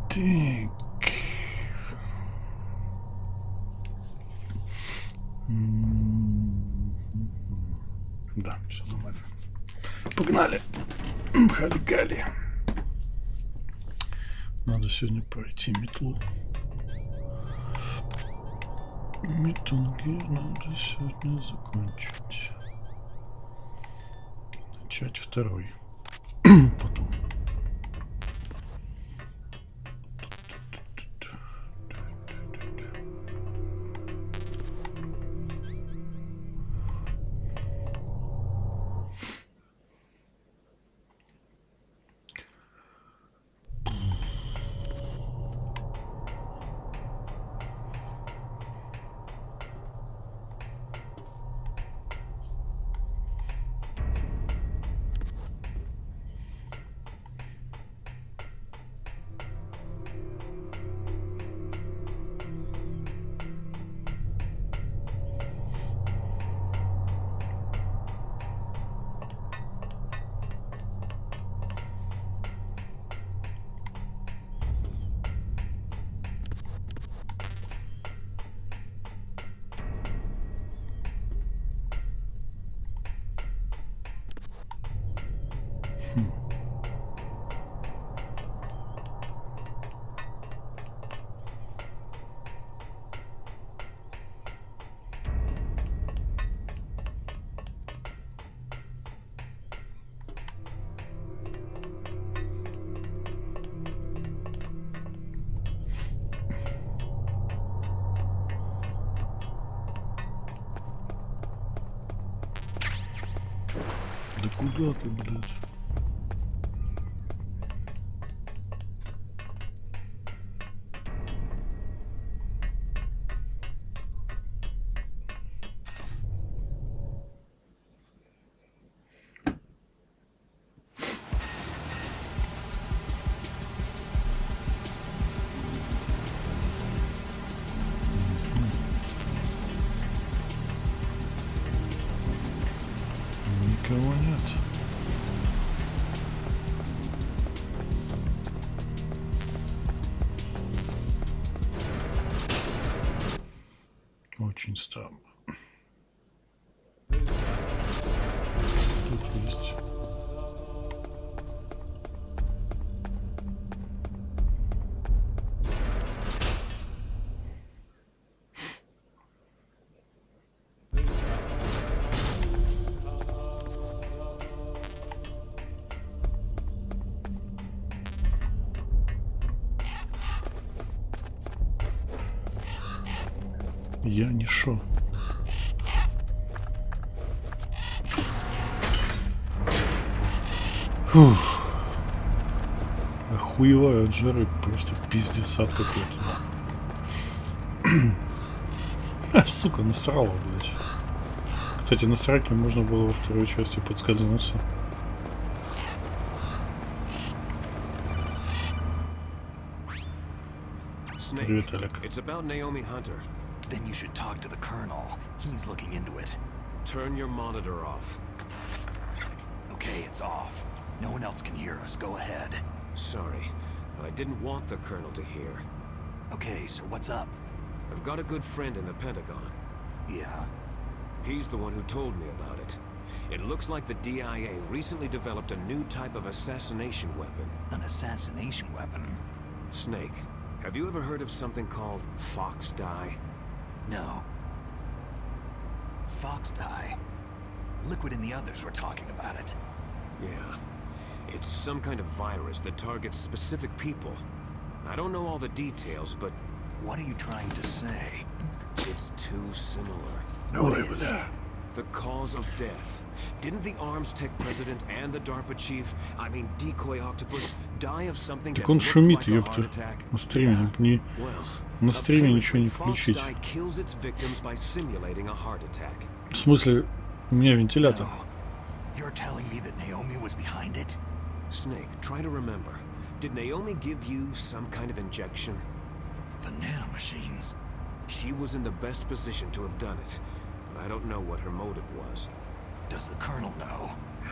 Так. Да, все нормально. Погнали. Хали-гали. Надо сегодня пройти метлу. Метунги надо сегодня закончить. Начать второй. Потом. Да куда ты, блядь? Никого нет. Очень странно. Тут есть. Я не шо. Фух. Охуеваю от жары, просто пиздец ад какой-то. Сука, насрала, блядь. Кстати, на сраке можно было во второй части подскользнуться. Привет, Олег. Then you should talk to the Colonel. He's looking into it. Turn your monitor off. Okay, it's off. No one else can hear us. Go ahead. Sorry, but I didn't want the Colonel to hear. Okay, so what's up? I've got a good friend in the Pentagon. Yeah? He's the one who told me about it. It looks like the DIA recently developed a new type of assassination weapon. An assassination weapon? Snake, have you ever heard of something called Fox Dye? No. Fox dye. Liquid and the others were talking about it. Yeah. It's some kind of virus that targets specific people. I don't know all the details, but... What are you trying to say? It's too similar. No way with that. The cause of death. Didn't the Arms Tech president and the DARPA chief, I mean Decoy Octopus, die of something that looked like a heart attack? На стриме не... На стриме ничего не включить. В смысле, у меня вентилятор. You're telling me that Naomi was behind it? Snake, try to remember. Did Naomi give you some kind of injection? The nanomachines. She was in the best position to have done it, but I don't know what her motive was. Does the Colonel know?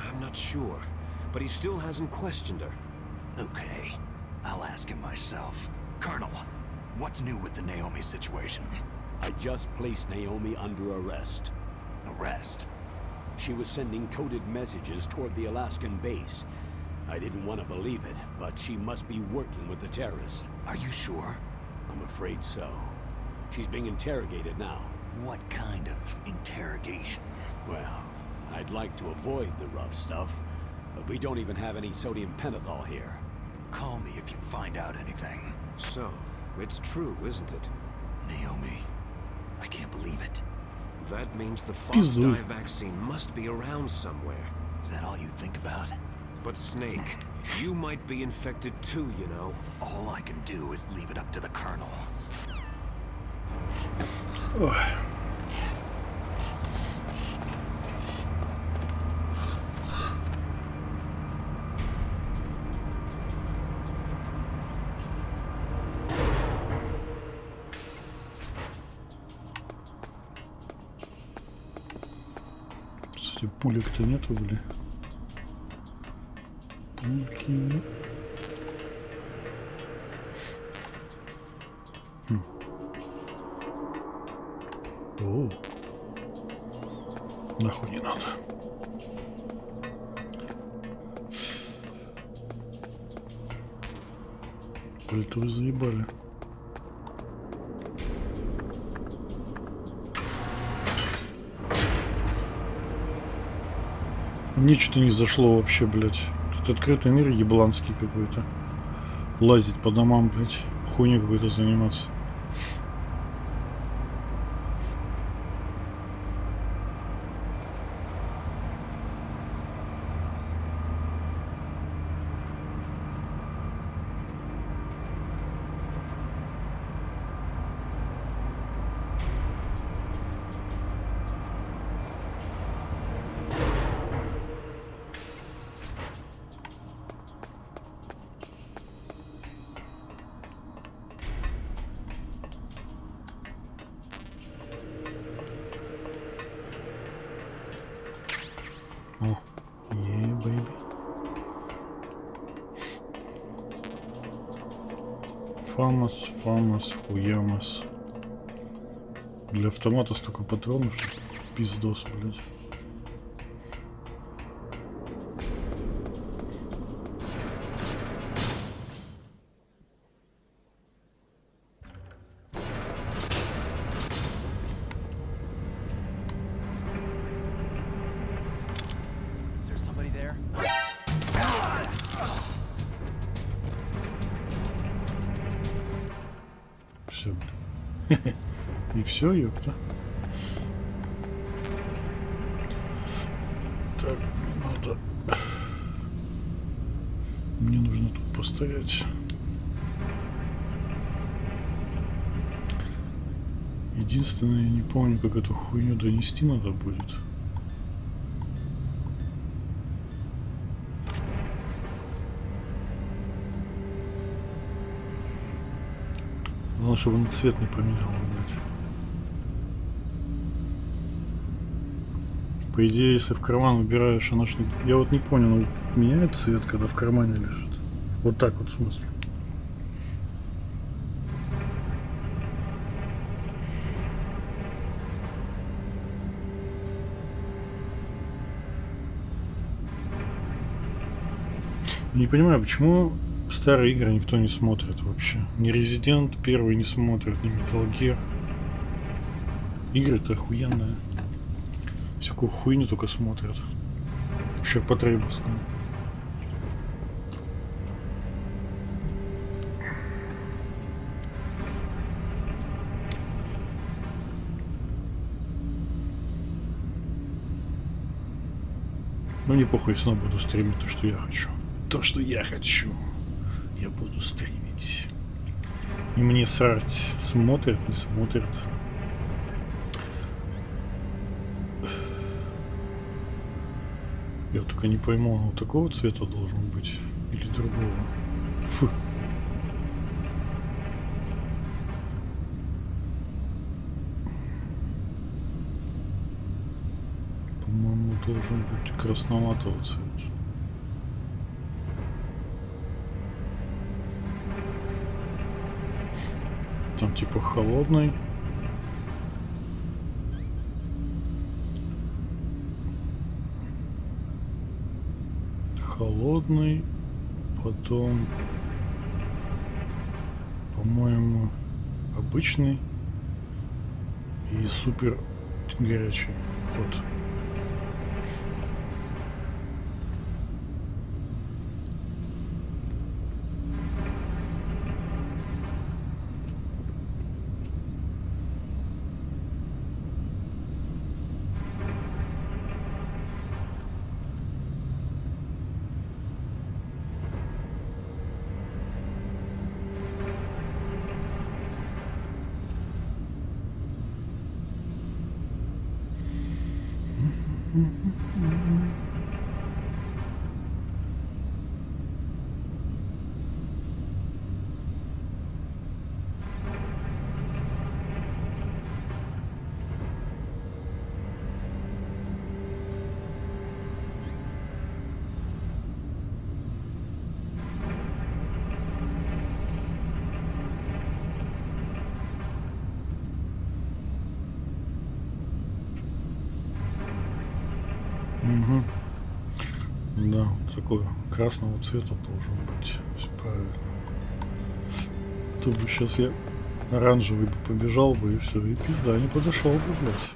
I'm not sure, but he still hasn't questioned her. Okay. I'll ask him myself. Colonel, what's new with the Naomi situation? I just placed Naomi under arrest. Arrest? She was sending coded messages toward the Alaskan base. I didn't want to believe it, but she must be working with the terrorists. Are you sure? I'm afraid so. She's being interrogated now. What kind of interrogation? Well, I'd like to avoid the rough stuff, but we don't even have any sodium pentothal here. Call me if you find out anything. So, it's true, isn't it? Naomi, I can't believe it. That means the Fox dye vaccine must be around somewhere. Is that all you think about? But Snake, you might be infected too, you know. All I can do is leave it up to the Colonel. Ой. Кстати, пулек-то нету, блин. Пульки. О, нахуй не надо. Это вы заебали. Мне что-то не зашло вообще, блядь. Тут открытый мир ебланский какой-то. Лазить по домам, блядь. Хуйню какой-то заниматься. О, бэйби. Фамас, хуямас. Для автомата столько патронов, что пиздос, блядь. Все, блин. И все, ёпта. Так, надо. Мне нужно тут постоять. Единственное, я не помню, как эту хуйню донести надо будет. Главное, чтобы он цвет не поменял, блядь. По идее, если в карман убираешь, она ж не... Я вот не понял, он меняет цвет, когда в кармане лежит. Вот так вот, в смысле. Не понимаю, почему старые игры никто не смотрит вообще. Ни Resident первый не смотрит, ни Metal Gear. Игры-то охуенные. Всякую хуйню только смотрят. Еще по Трейбовскому. Ну не похуй, я снова буду стримить то, что я хочу. То, что я хочу, я буду стримить. И мне срать, смотрят, не смотрят. Я только не пойму, он такого цвета должен быть или другого. Фу. По-моему, должен быть красноватого цвета. Там типа холодный. Холодный. Потом, по-моему, обычный. И супер горячий. Вот. Угу. Да, такой красного цвета должен быть. Все правильно. То бы сейчас я оранжевый бы побежал бы и все, и пизда не подошел бы, блядь.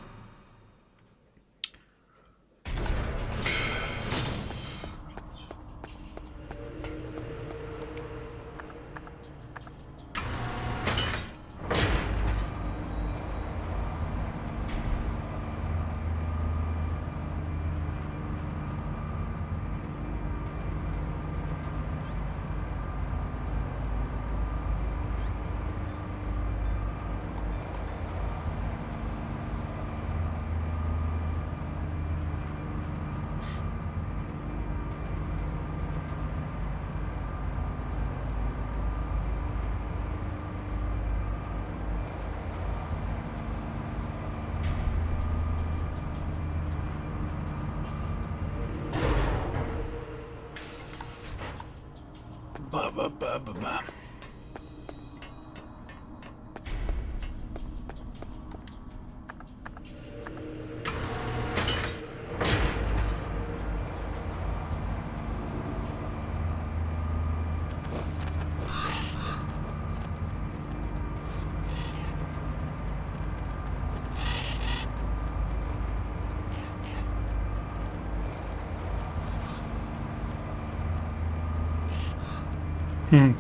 Ба-ба-ба-ба-ба.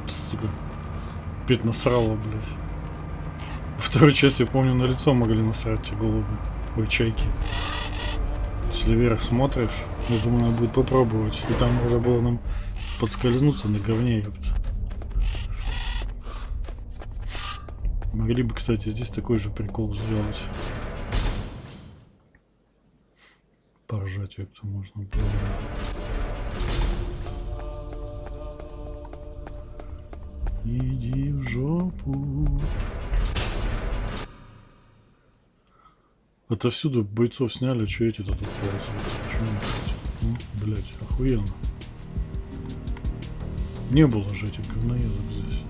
Сука. Опять насрало, блядь. Во второй части, я помню, на лицо могли насрать те голуби. Ой, чайки. Если вверх смотришь, я думаю, надо будет попробовать. И там уже было нам подскользнуться на говне, ёпта. Могли бы, кстати, здесь такой же прикол сделать. Поржать, ёпта, можно было. Иди в жопу. Отовсюду бойцов сняли, что эти тут ползают? Почему? Блять, охуенно. Не было же этих говноедов здесь.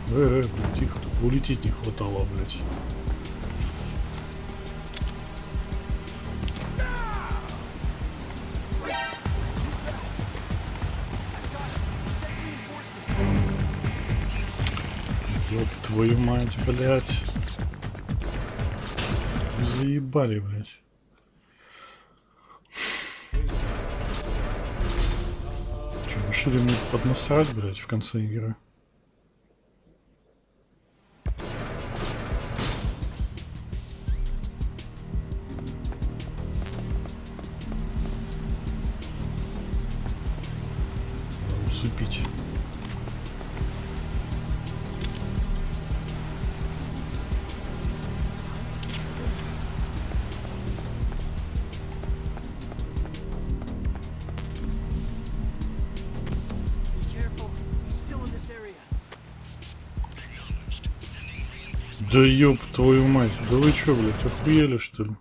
Блядь, тихо, тут улететь не хватало, блядь. Ёб твою мать, блядь. Заебали, блядь. Что, решили мне поднасрать, блядь, в конце игры? Усыпить. Да ёб твою мать, да вы чё, блядь, охуели что ли?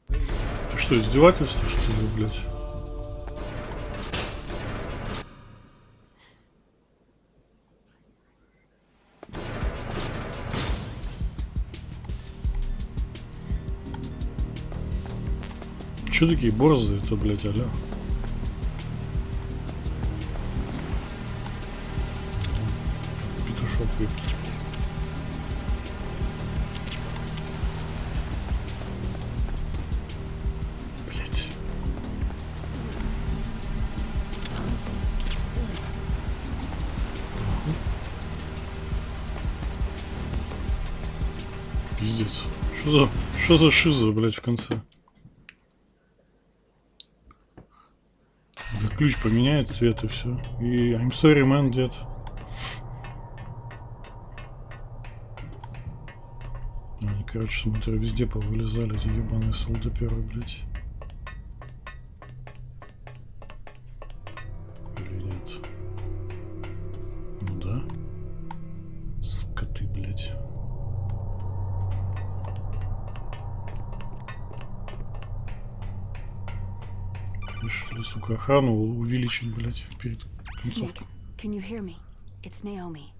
Это что, издевательство что ли, блядь? Чё такие борзые это, блядь, аля? Петушок выпить. Блядь. Пиздец. Что за шиза, блядь, в конце? Ключ поменяет цвет и все. И I'm sorry, man, дед. Они, короче, смотрю, везде повылезали эти ебаные солдаперы, блядь. Или нет? Ну да. Скоты, блядь. Решили, сука, охрану увеличить, блядь, перед концовкой. Can you hear me? It's Naomi.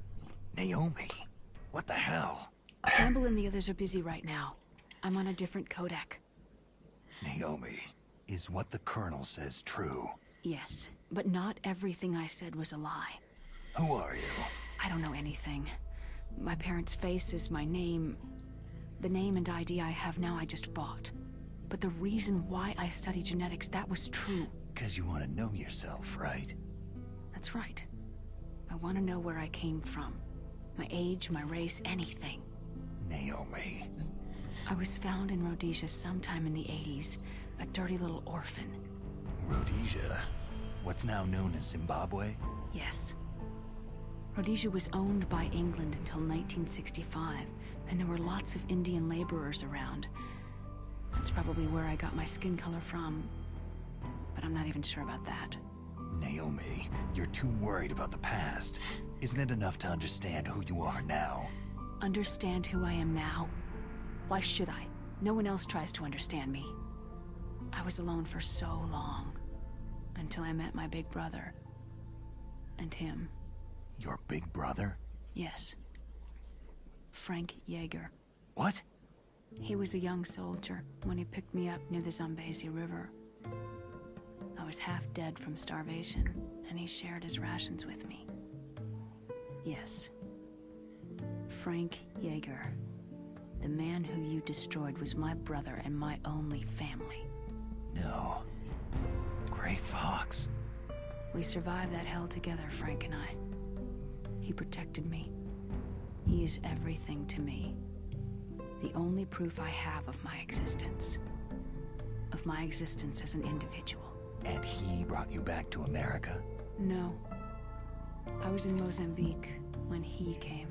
Naomi? What the hell? Campbell and the others are busy right now. I'm on a different codec. Naomi, is what the Colonel says true? Yes, but not everything I said was a lie. Who are you? I don't know anything. My parents' face is my name. The name and ID I have now I just bought. But the reason why I study genetics, that was true. 'Cause you want to know yourself, right? That's right. I want to know where I came from. My age, my race, anything. Naomi. I was found in Rhodesia sometime in the 80s. A dirty little orphan. Rhodesia? What's now known as Zimbabwe? Yes. Rhodesia was owned by England until 1965, and there were lots of Indian laborers around. That's probably where I got my skin color from, but I'm not even sure about that. Naomi, you're too worried about the past. Isn't it enough to understand who you are now? Understand who I am now? Why should I? No one else tries to understand me. I was alone for so long, until I met my big brother. And him. Your big brother? Yes. Frank Yeager. What? He was a young soldier when he picked me up near the Zambezi River. I was half dead from starvation, and he shared his rations with me. Yes. Frank Yeager. The man who you destroyed was my brother and my only family. No. Gray Fox. We survived that hell together, Frank and I. He protected me. He is everything to me. The only proof I have of my existence. Of my existence as an individual. And he brought you back to America? No. I was in Mozambique when he came.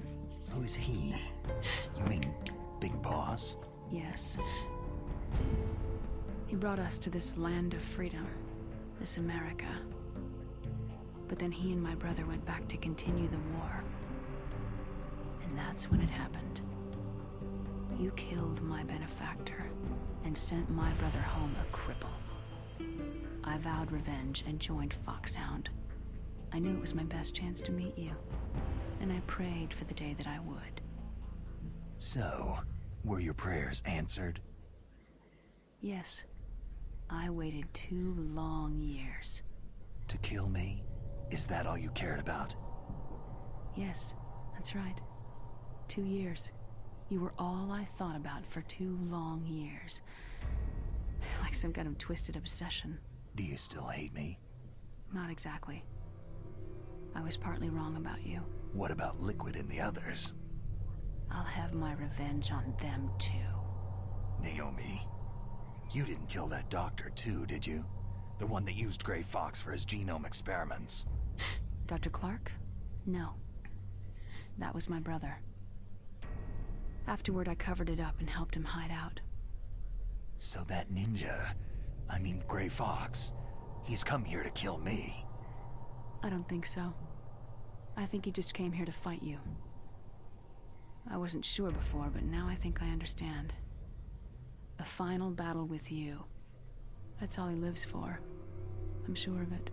Who's he? You mean Big Boss? Yes. He brought us to this land of freedom. This America. But then he and my brother went back to continue the war. And that's when it happened. You killed my benefactor and sent my brother home a cripple. I vowed revenge and joined Foxhound. I knew it was my best chance to meet you, and I prayed for the day that I would. So, were your prayers answered? Yes. I waited 2 long years. To kill me? Is that all you cared about? Yes, that's right. 2 years. You were all I thought about for 2 long years. Like some kind of twisted obsession. Do you still hate me? Not exactly. I was partly wrong about you. What about Liquid and the others? I'll have my revenge on them too. Naomi, you didn't kill that doctor too, did you? The one that used Gray Fox for his genome experiments. Dr. Clark? No. That was my brother. Afterward, I covered it up and helped him hide out. So that ninja, I mean Gray Fox, he's come here to kill me. I don't think so. I think he just came here to fight you. I wasn't sure before, but now I think I understand. A final battle with you. That's all he lives for. I'm sure of it.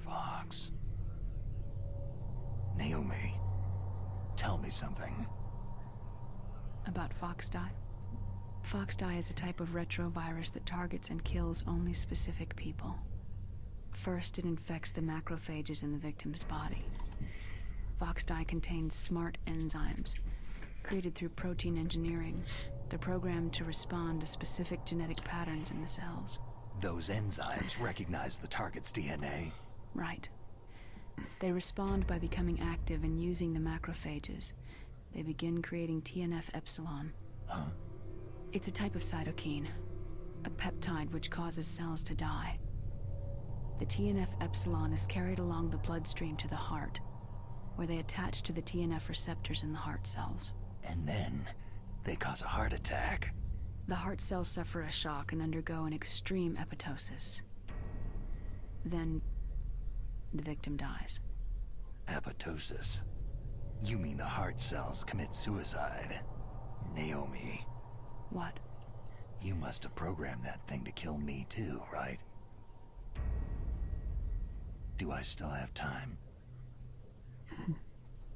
Fox. Naomi, tell me something. About Foxdie? Foxdie is a type of retrovirus that targets and kills only specific people. First, it infects the macrophages in the victim's body. Foxdie contains smart enzymes, created through protein engineering. They're programmed to respond to specific genetic patterns in the cells. Those enzymes recognize the target's DNA? Right. They respond by becoming active and using the macrophages. They begin creating TNF-epsilon. Huh? It's a type of cytokine, a peptide which causes cells to die. The TNF-epsilon is carried along the bloodstream to the heart, where they attach to the TNF receptors in the heart cells. And then they cause a heart attack. The heart cells suffer a shock and undergo an extreme apoptosis. Then the victim dies. Apoptosis? You mean the heart cells commit suicide? Naomi. What? You must have programmed that thing to kill me too, right? Do I still have time?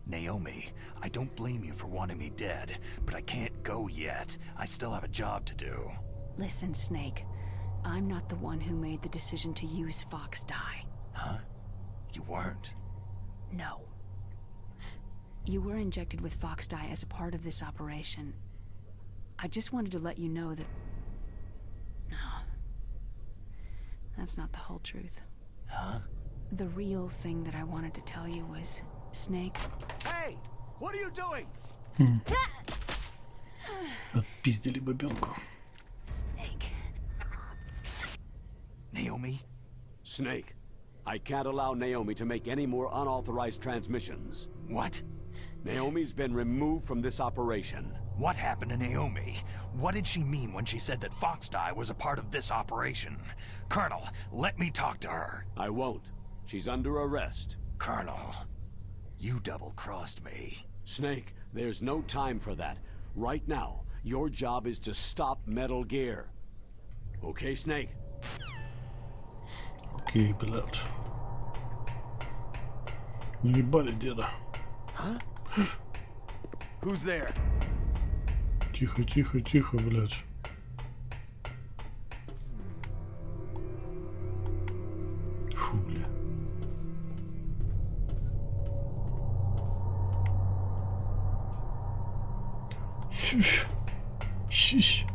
Naomi, I don't blame you for wanting me dead, but I can't go yet. I still have a job to do. Listen, Snake. I'm not the one who made the decision to use Foxdie. Huh? You weren't? No. You were injected with Foxdie as a part of this operation. I just wanted to let you know that... No. That's not the whole truth. Huh? The real thing that I wanted to tell you was... Snake... Hey! What are you doing? Отпиздили бабенку. Snake... Naomi? Snake, I can't allow Naomi to make any more unauthorized transmissions. What? Naomi's been removed from this operation. What happened to Naomi? What did she mean when she said that Foxdie was a part of this operation? Colonel, let me talk to her. I won't. She's under arrest. Colonel, you double-crossed me. Snake, there's no time for that. Right now, your job is to stop Metal Gear. Okay, Snake? Окей, блядь. Наебали деда. Huh? Who's there? Тихо, тихо, тихо, блядь. Фу, бля. Щищ.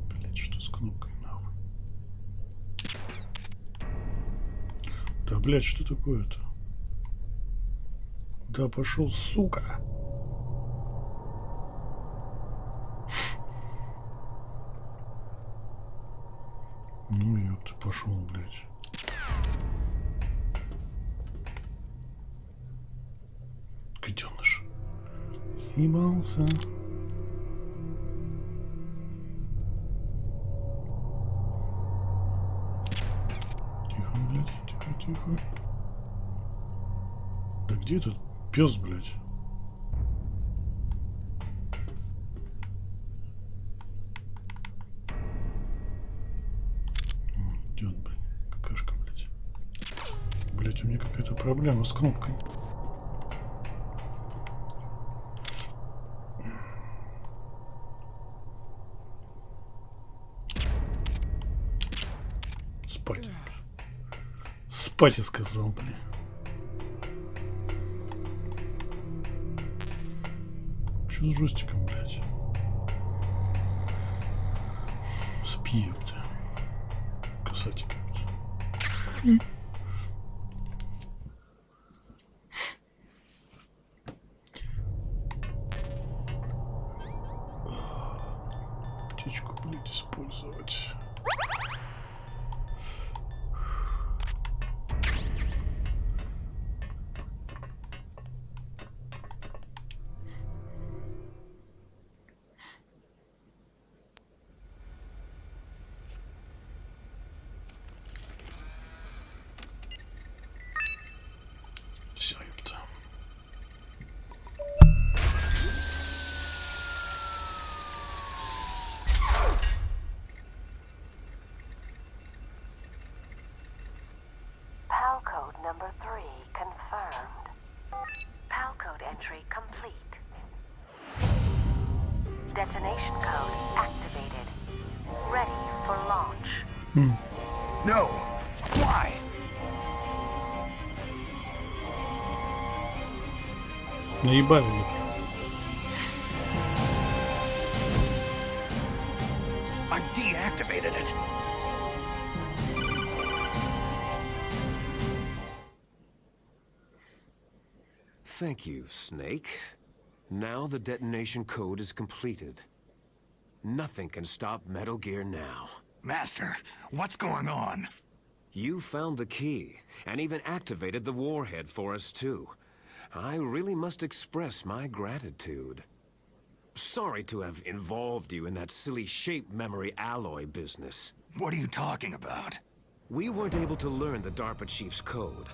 Блядь, что с кнопкой нахуй? Да, блядь, что такое-то? Да пошел, сука. Ну ёпта, пошел, блядь. Гаденыш. Съебался. Тихо, блядь, тихо, тихо. Да где этот пес, блядь? Идет, блядь, какашка, блядь. Блядь, у меня какая-то проблема с кнопкой. Спать. Спать, я сказал, блин. Что с джойстиком, блядь? Спи, ёпта. Касатик. Птичку, блядь, использовать. Detonation code activated. Ready for launch. No! Why? Наебали. I deactivated it. Thank you, Snake. Now the detonation code is completed. Nothing can stop Metal Gear now. Master, what's going on? You found the key, and even activated the warhead for us too. I really must express my gratitude. Sorry to have involved you in that silly shape memory alloy business. What are you talking about? We weren't able to learn the DARPA chief's code.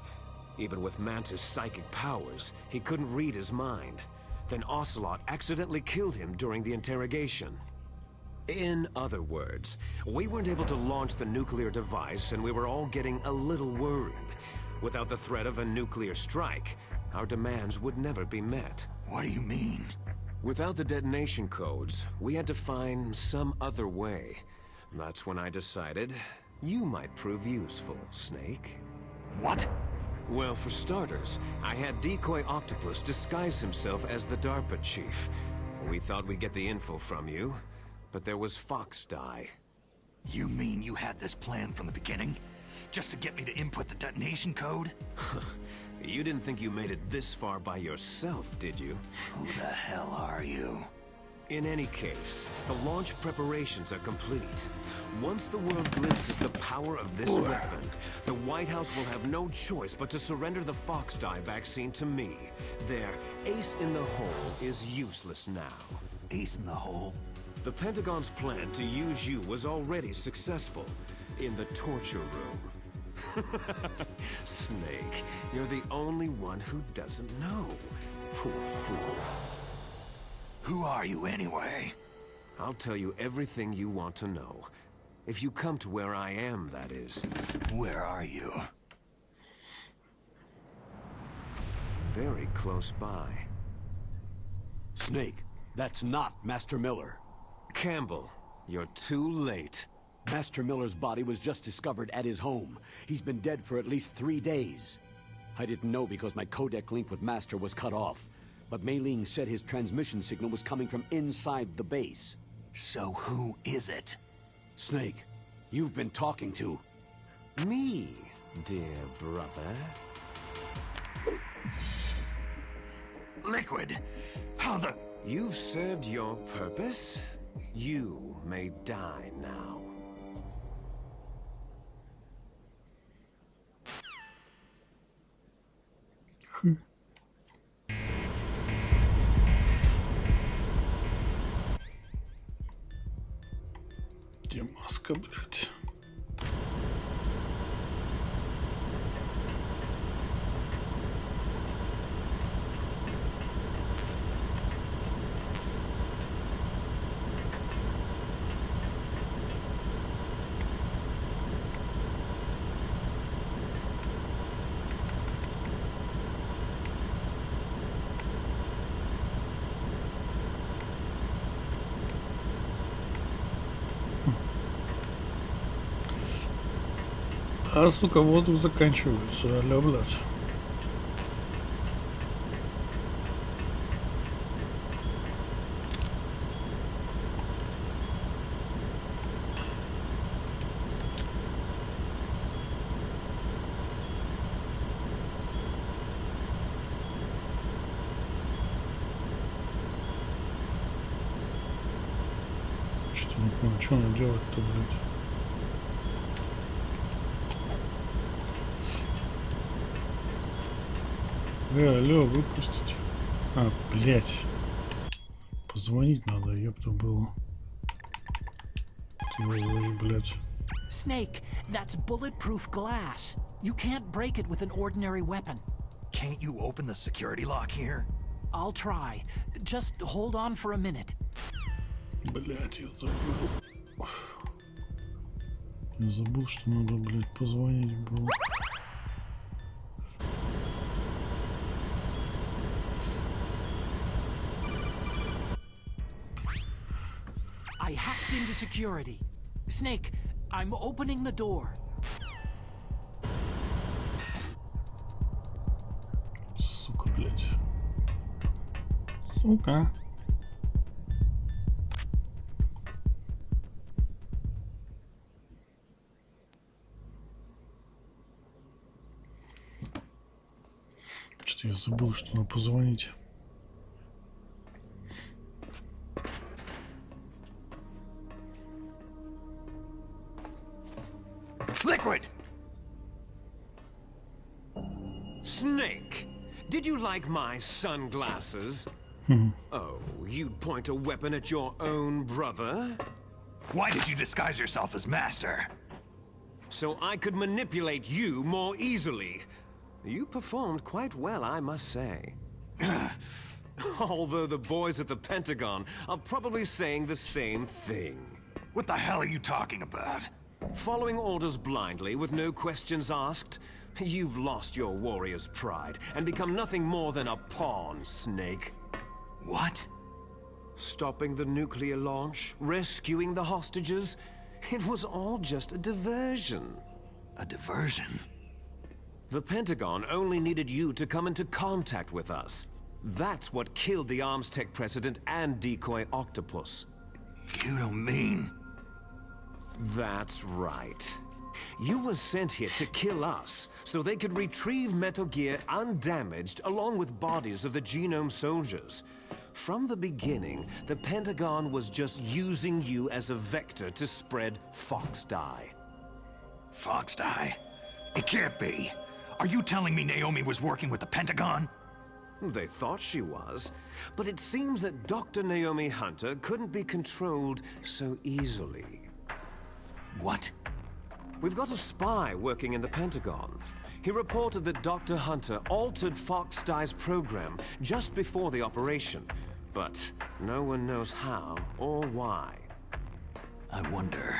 Even with Mantis' psychic powers, he couldn't read his mind. Then Ocelot accidentally killed him during the interrogation. In other words, we weren't able to launch the nuclear device, and we were all getting a little worried. Without the threat of a nuclear strike, our demands would never be met. What do you mean? Without the detonation codes, we had to find some other way. That's when I decided you might prove useful, Snake. What? Well, for starters, I had Decoy Octopus disguise himself as the DARPA chief. We thought we'd get the info from you, but there was Fox Die. You mean you had this plan from the beginning? Just to get me to input the detonation code? You didn't think you made it this far by yourself, did you? Who the hell are you? In any case, the launch preparations are complete. Once the world glimpses the power of this weapon, the White House will have no choice but to surrender the Fox Die vaccine to me. Their ace in the hole is useless now. Ace in the hole? The Pentagon's plan to use you was already successful in the torture room. Snake, you're the only one who doesn't know. Poor fool. Who are you anyway? I'll tell you everything you want to know. If you come to where I am, that is. Where are you? Very close by. Snake, that's not Master Miller. Campbell, you're too late. Master Miller's body was just discovered at his home. He's been dead for at least 3 days. I didn't know because my codec link with Master was cut off. But Mei Ling said his transmission signal was coming from inside the base. So who is it? Snake, you've been talking to... Me, dear brother. Liquid! How the... You've served your purpose. You may die now. Где маска, блядь? А, сука, воздух заканчивается, аля, блядь. Что-то не понял, что надо делать-то, блядь. Алло, выпустить. А, блять. Позвонить надо, ёпта было. Ой, блять. Snake, that's bulletproof glass. You can't break it with an ordinary weapon. Can't you open the security lock here? I'll try. Just hold on for a minute. Блять, я забыл. Я забыл, что надо, блять, позвонить было. hacked into security. Snake, I'm opening the door. Сука, блядь. Сука. Что-то я забыл, что надо позвонить. Liquid! Snake, did you like my sunglasses? Oh, you'd point a weapon at your own brother? Why did you disguise yourself as Master? So I could manipulate you more easily. You performed quite well, I must say. Although the boys at the Pentagon are probably saying the same thing. What the hell are you talking about? Following orders blindly with no questions asked, you've lost your warrior's pride and become nothing more than a pawn, Snake. What? Stopping the nuclear launch, rescuing the hostages, it was all just a diversion. A diversion? The Pentagon only needed you to come into contact with us. That's what killed the Arms Tech president and decoy octopus. You don't mean... That's right. You were sent here to kill us, so they could retrieve Metal Gear undamaged along with bodies of the Genome soldiers. From the beginning, the Pentagon was just using you as a vector to spread Fox Dye. Fox Dye? It can't be. Are you telling me Naomi was working with the Pentagon? They thought she was, but it seems that Dr. Naomi Hunter couldn't be controlled so easily. What? We've got a spy working in the Pentagon. He reported that Dr. Hunter altered Fox Dye's program just before the operation, but no one knows how or why. I wonder.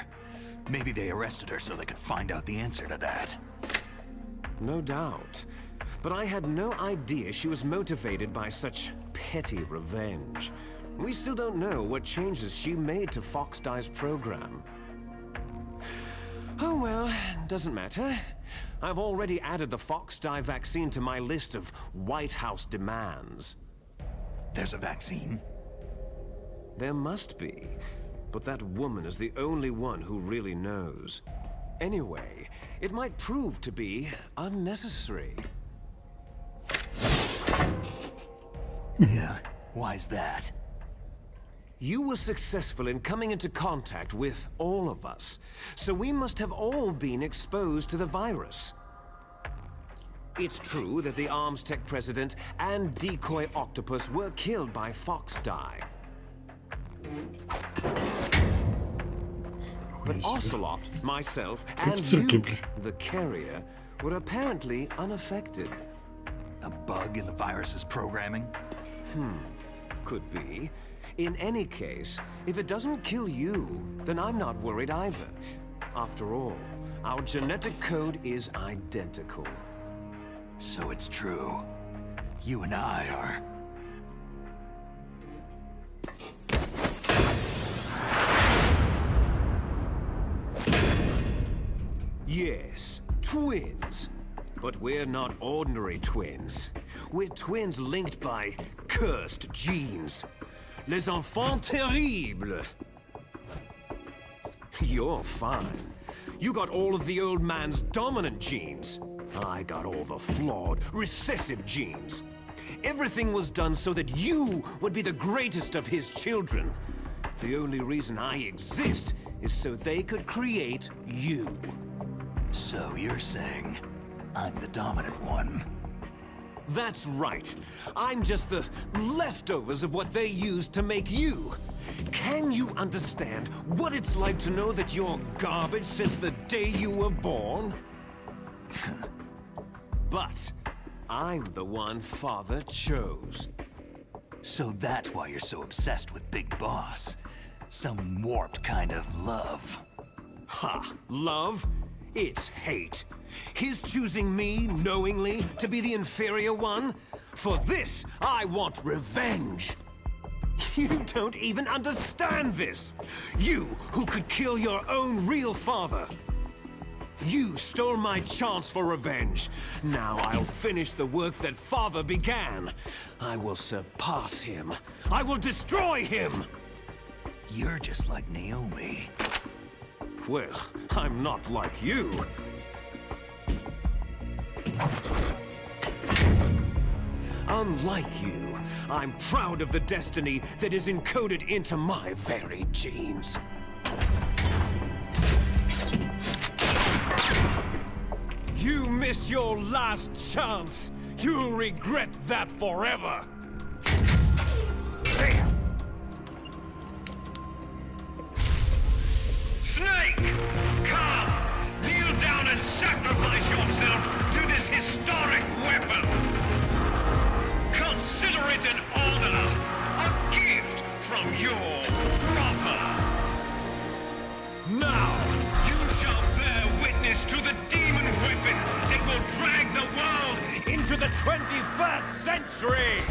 Maybe they arrested her so they could find out the answer to that. No doubt. But I had no idea she was motivated by such petty revenge. We still don't know what changes she made to Fox Dye's program. Oh well, doesn't matter. I've already added the Fox Dye vaccine to my list of White House demands. There's a vaccine? There must be, but that woman is the only one who really knows. Anyway, it might prove to be unnecessary. Yeah, why's that? You were successful in coming into contact with all of us, so we must have all been exposed to the virus. It's true that the Arms Tech president and decoy octopus were killed by Fox Dye. But Ocelot, myself, and you, the carrier, were apparently unaffected. A bug in the virus's programming? Could be. In any case, if it doesn't kill you, then I'm not worried either. After all, our genetic code is identical. So it's true. You and I are... Yes, twins. But we're not ordinary twins. We're twins linked by cursed genes. Les enfants terribles. You're fine. You got all of the old man's dominant genes. I got all the flawed, recessive genes. Everything was done so that you would be the greatest of his children. The only reason I exist is so they could create you. So you're saying I'm the dominant one? That's right. I'm just the leftovers of what they used to make you. Can you understand what it's like to know that you're garbage since the day you were born? But I'm the one Father chose. So that's why you're so obsessed with Big Boss. Some warped kind of love. Ha! Love? It's hate. His choosing me, knowingly, to be the inferior one? For this, I want revenge. You don't even understand this! You, who could kill your own real father! You stole my chance for revenge. Now I'll finish the work that father began. I will surpass him. I will destroy him! You're just like Naomi. Well, I'm not like you. Unlike you, I'm proud of the destiny that is encoded into my very genes. You missed your last chance. You'll regret that forever. Snake! Come! Kneel down and sacrifice yourself to this historic weapon! Consider it an honor, a gift from your brother! Now! You shall bear witness to the demon weapon that will drag the world Into the 21st century!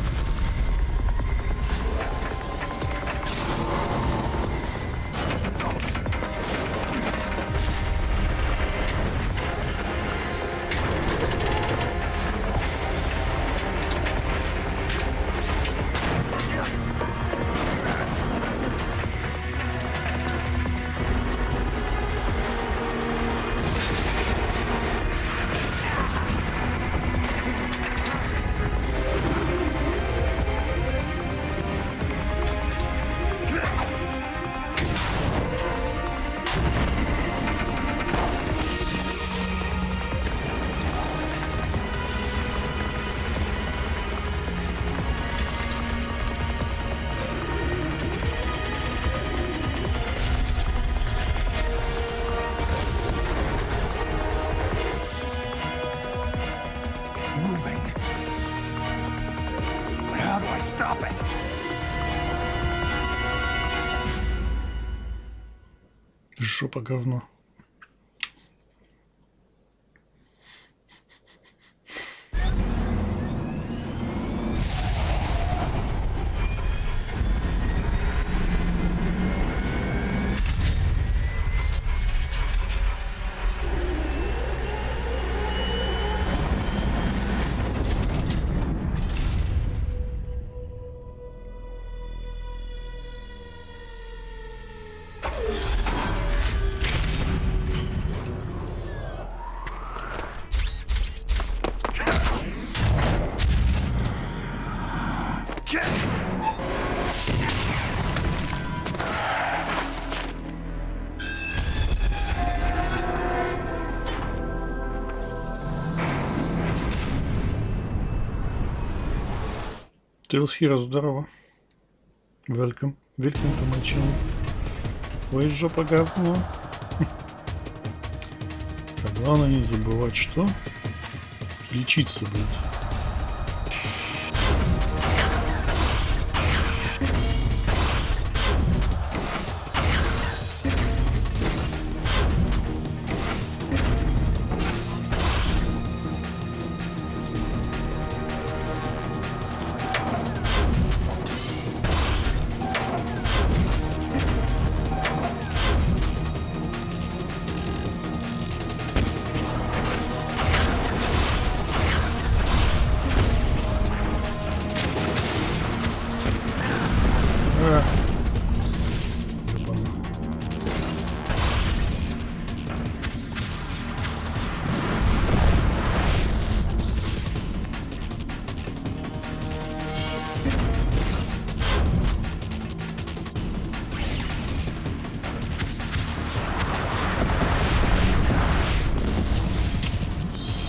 Жопа говно. Хиро, здорово. Welcome. Welcome to my channel. Ой, жопа говно. Так, главное не забывать, что лечиться будет.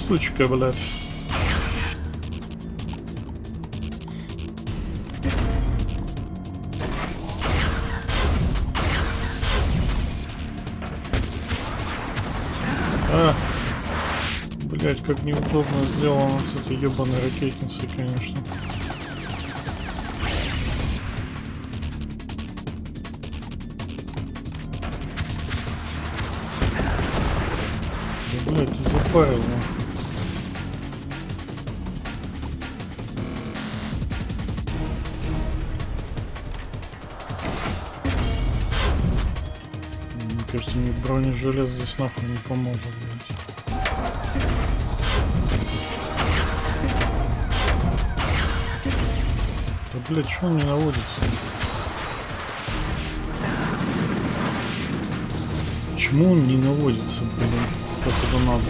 Сучка, блядь. Блядь, как неудобно сделано с этой ебаной ракетницей, конечно. Да, блядь, ты запарил, ну. кажется, мне бронежилет здесь нахуй не поможет, блядь. Да, блядь, что он не наводится? Почему он не наводится, блин, как это надо?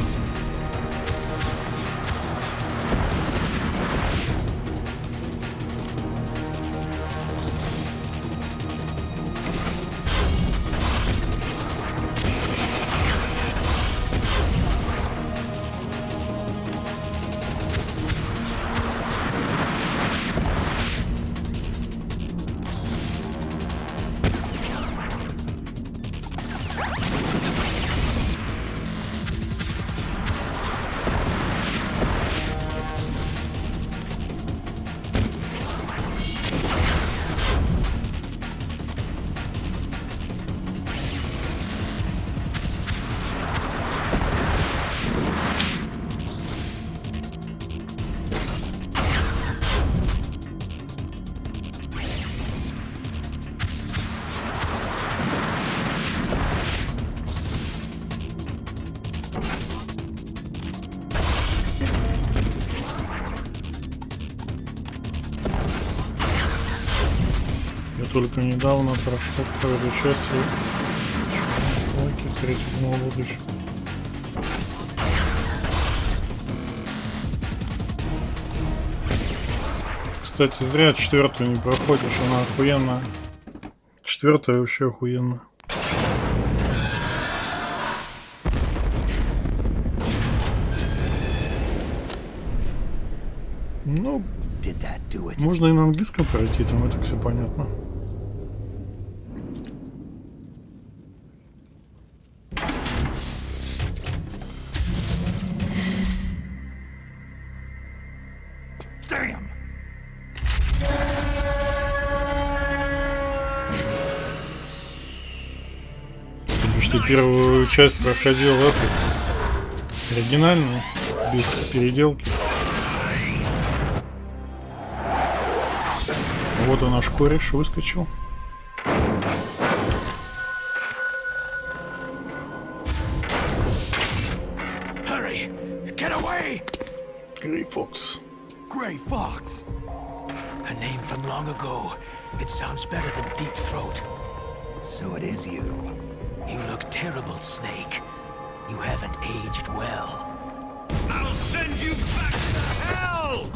Только недавно прошел вторую часть Человеки третьего будущего. Кстати, зря четвертую не проходишь, она охуенная. Четвертая вообще охуенная. Ну, можно и на английском пройти, там это все понятно. Первую часть проходил оригинальную, без переделки. Вот он наш кореш выскочил. Hurry! Get away! Grey Fox. Grey Fox. A name from long ago. It sounds better than Deep Throat. So it is you. You look terrible, Snake. You haven't aged well. I'll send you back to hell!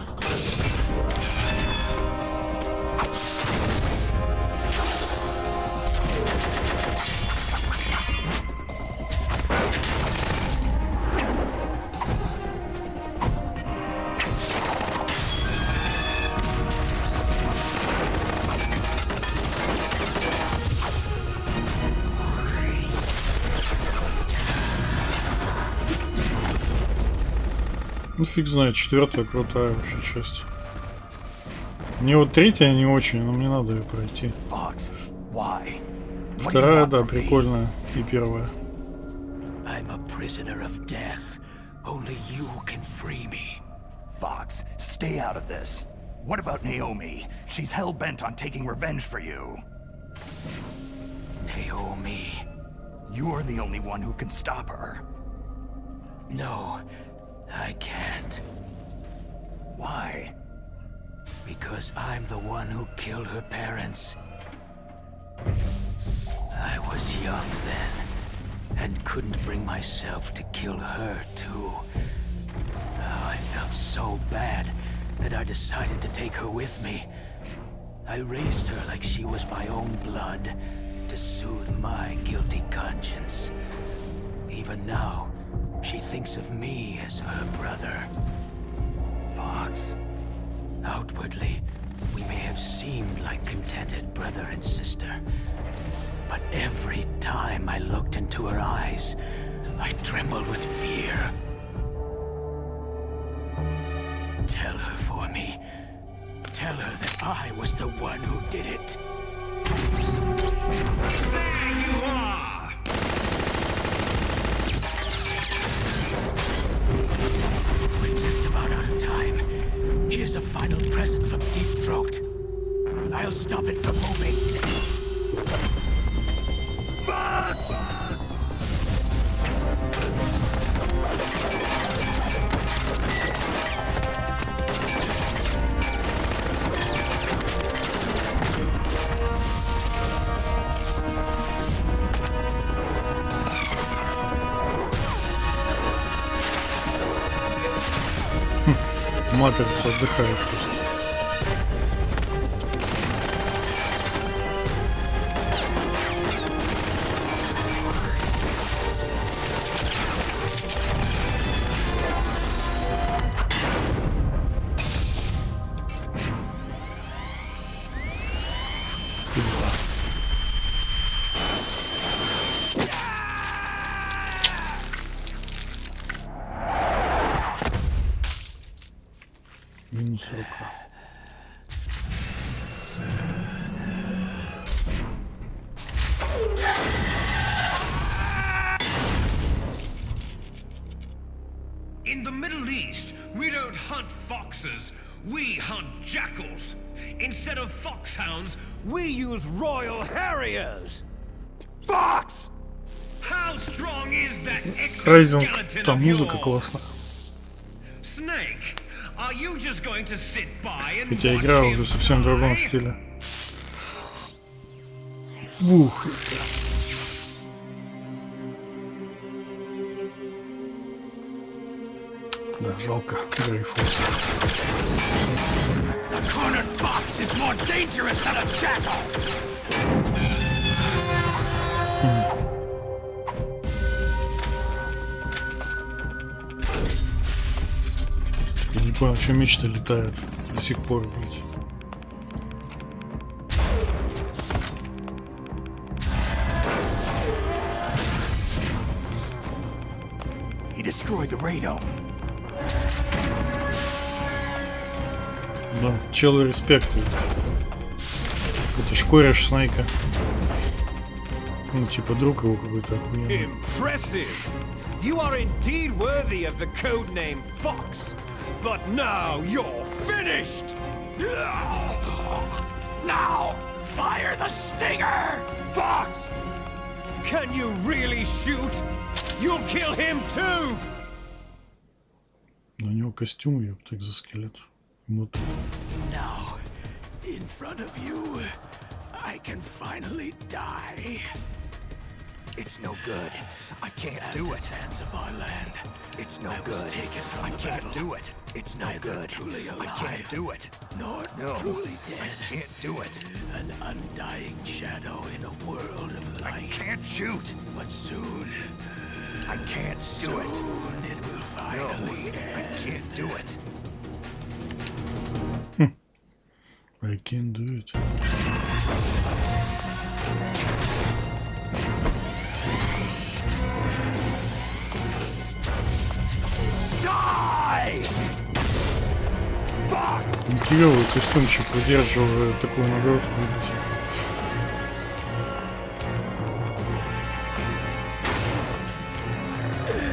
Ну фиг знает, четвертая крутая вообще часть. Мне вот третья не очень, но мне надо ее пройти. Вторая, да, прикольная. И первая. I'm a prisoner of death. Only you can free me. Fox, stay out of this. What about Naomi? She's hell-bent on taking revenge for you. Naomi. You're the only one who can stop her. No. I can't. Why? Because I'm the one who killed her parents. I was young then, and couldn't bring myself to kill her too. Oh, I felt so bad that I decided to take her with me. I raised her like she was my own blood, to soothe my guilty conscience. Even now, she thinks of me as her brother. Fox. Outwardly, we may have seemed like contented brother and sister. But every time I looked into her eyes, I trembled with fear. Tell her for me. Tell her that I was the one who did it. There you are! We're just about out of time. Here's a final present from Deep Throat. I'll stop it from moving. Fox! Матрица отдыхает просто. Минус рука. In the Middle East, we don't hunt foxes, we hunt jackals. Instead of foxhounds, We use Royal Harriers! Fox! how strong is that Райзинг, exoskeleton там of музыка yours? классная. Snake, are you just going to sit by and Хотя watch игра him уже совсем в другом fly? стиле. Ух. Да, жалко. GeForce. The cornered fox is more dangerous than a jackal! Я не понял, что меч-то летает до сих пор, блядь. He destroyed the radome. Да, чел респектует. Это ж кореш Снейка. Ну, типа друг его какой-то охуенный. Impressive! You are indeed worthy of the codename Fox. But now you're finished! Now, fire the stinger! Fox! Can you really shoot? You'll kill him too! У него костюм, ёпта, экзоскелет. Внутри. Now, in front of you, I can finally die. It's no good. I can't do it. Sands of our land. It's no I was good. taken from I the can't battle. do it. It's no Neither good. truly I alive, can't do it. nor No, truly I dead. can't do it. An undying shadow in a world of I light. can't shoot. But soon, I can't do it. soon it will No, finally I end. can't do it. I can do it. Die! Fox! Нихуёвый костюмчик выдерживает такую нагрузку. Блядь.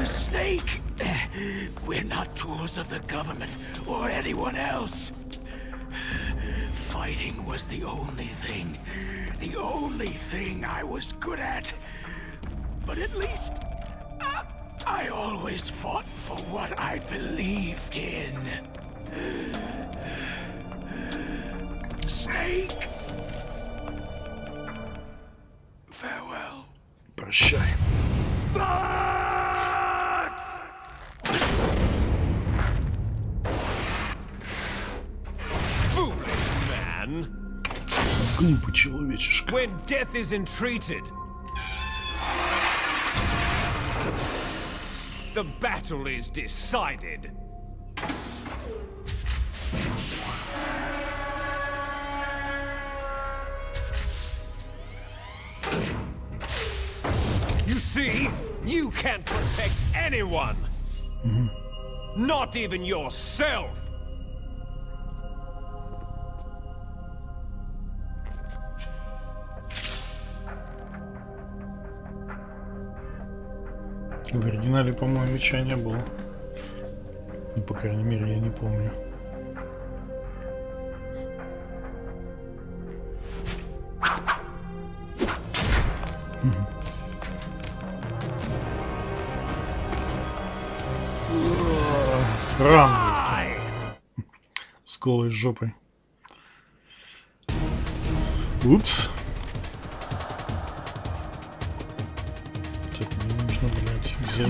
Snake, we're not tools of the government or anyone else. Fighting was the only thing I was good at. But at least, I always fought for what I believed in. Snake. Farewell. Прощай. Foolish man! Глупый человечишка. When death is entreated, the battle is decided. You see, you can't protect anyone. Not even yourself. В оригинале, по-моему, меча не было. Ну, по крайней мере, я не помню. Ран. С голой жопой. Упс. Так, мне нужно, блядь, взять